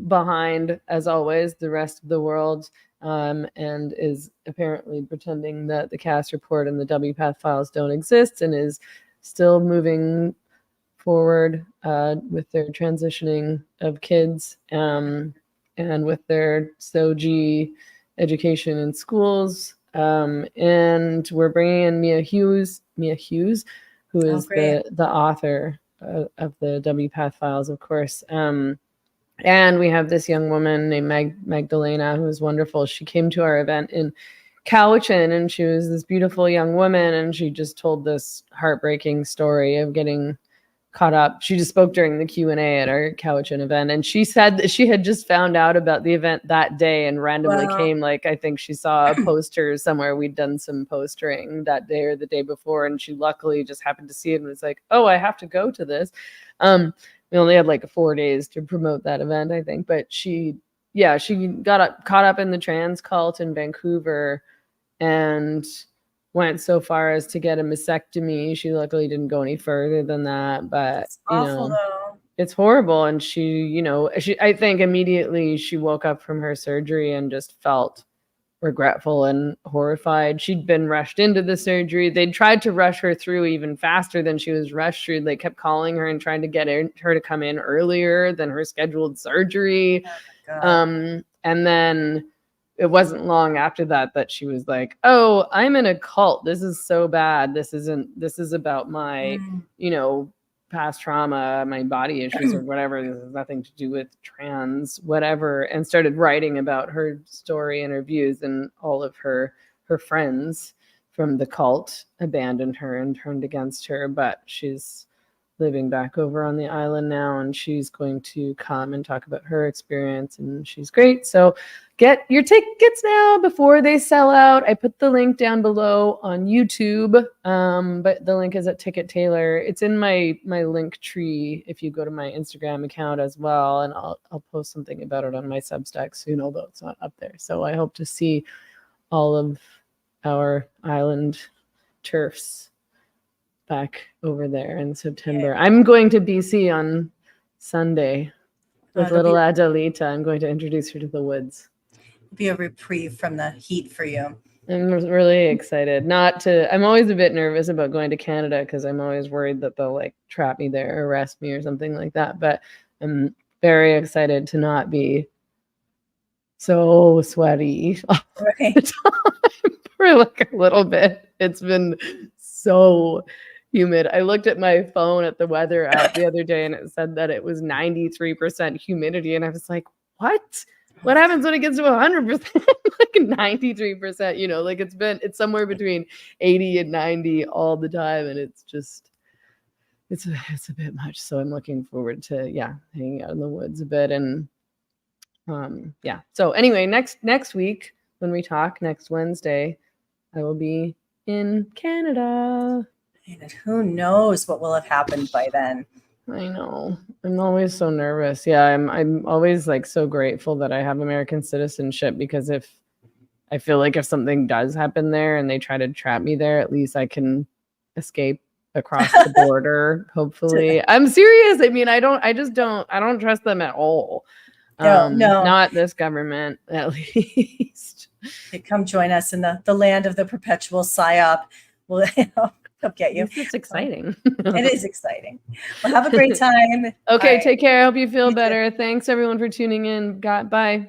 behind, as always, the rest of the world, and is apparently pretending that the CAS report and the WPATH files don't exist, and is still moving forward with their transitioning of kids and with their SOGI education in schools. And we're bringing in Mia Hughes, who is great. the author of the WPATH files, of course. And we have this young woman named Magdalena, who is wonderful. She came to our event in Cowichan, and she was this beautiful young woman, and she just told this heartbreaking story of getting caught up. She just spoke during the Q&A at our Cowichan event, and she said that she had just found out about the event that day and randomly came. Like, I think she saw a poster somewhere. We'd done some postering that day or the day before, and she luckily just happened to see it and was like, oh, I have to go to this. We only had like 4 days to promote that event, I think, but she got caught up in the trans cult in Vancouver and went so far as to get a mastectomy. She luckily didn't go any further than that, but It's awful, though. It's horrible. And I think immediately she woke up from her surgery and just felt regretful and horrified. She'd been rushed into the surgery. They'd tried to rush her through even faster than she was rushed through. They kept calling her and trying to get her to come in earlier than her scheduled surgery. And then it wasn't long after that she was like, oh, I'm in a cult. This is so bad. This is about my, past trauma, my body issues or whatever. This has nothing to do with trans, whatever. And started writing about her story and her views, and all of her friends from the cult abandoned her and turned against her. But she's living back over on the island now, and she's going to come and talk about her experience, and she's great. So get your tickets now before they sell out. I put the link down below on YouTube, but the link is at Ticket Taylor. It's in my link tree if you go to my Instagram account as well, and I'll post something about it on my Substack soon, although it's not up there. So I hope to see all of our island turfs back over there in September. I'm going to BC on Sunday with little Adelita. I'm going to introduce her to the woods. Be a reprieve from the heat for you. I'm really excited. I'm always a bit nervous about going to Canada because I'm always worried that they'll like trap me there, arrest me or something like that. But I'm very excited to not be so sweaty all the time for like a little bit. It's been so humid. I looked at my phone at the weather app the other day and it said that it was 93% humidity. And I was like, what? What happens when it gets to 100%? Like 93%, like it's somewhere between 80 and 90 all the time. And it's a bit much. So I'm looking forward to, hanging out in the woods a bit. And so anyway, next week when we talk next Wednesday, I will be in Canada. And who knows what will have happened by then. I know. I'm always so nervous. Yeah, I'm always like so grateful that I have American citizenship, because if something does happen there and they try to trap me there, at least I can escape across the border, hopefully. I'm serious. I mean, I don't trust them at all. No. Not this government, at least. Come join us in the land of the perpetual psyop. We'll get you. It's exciting. It is exciting. Well, have a great time. Okay, take care. I hope you feel better. Thanks everyone for tuning in. Bye.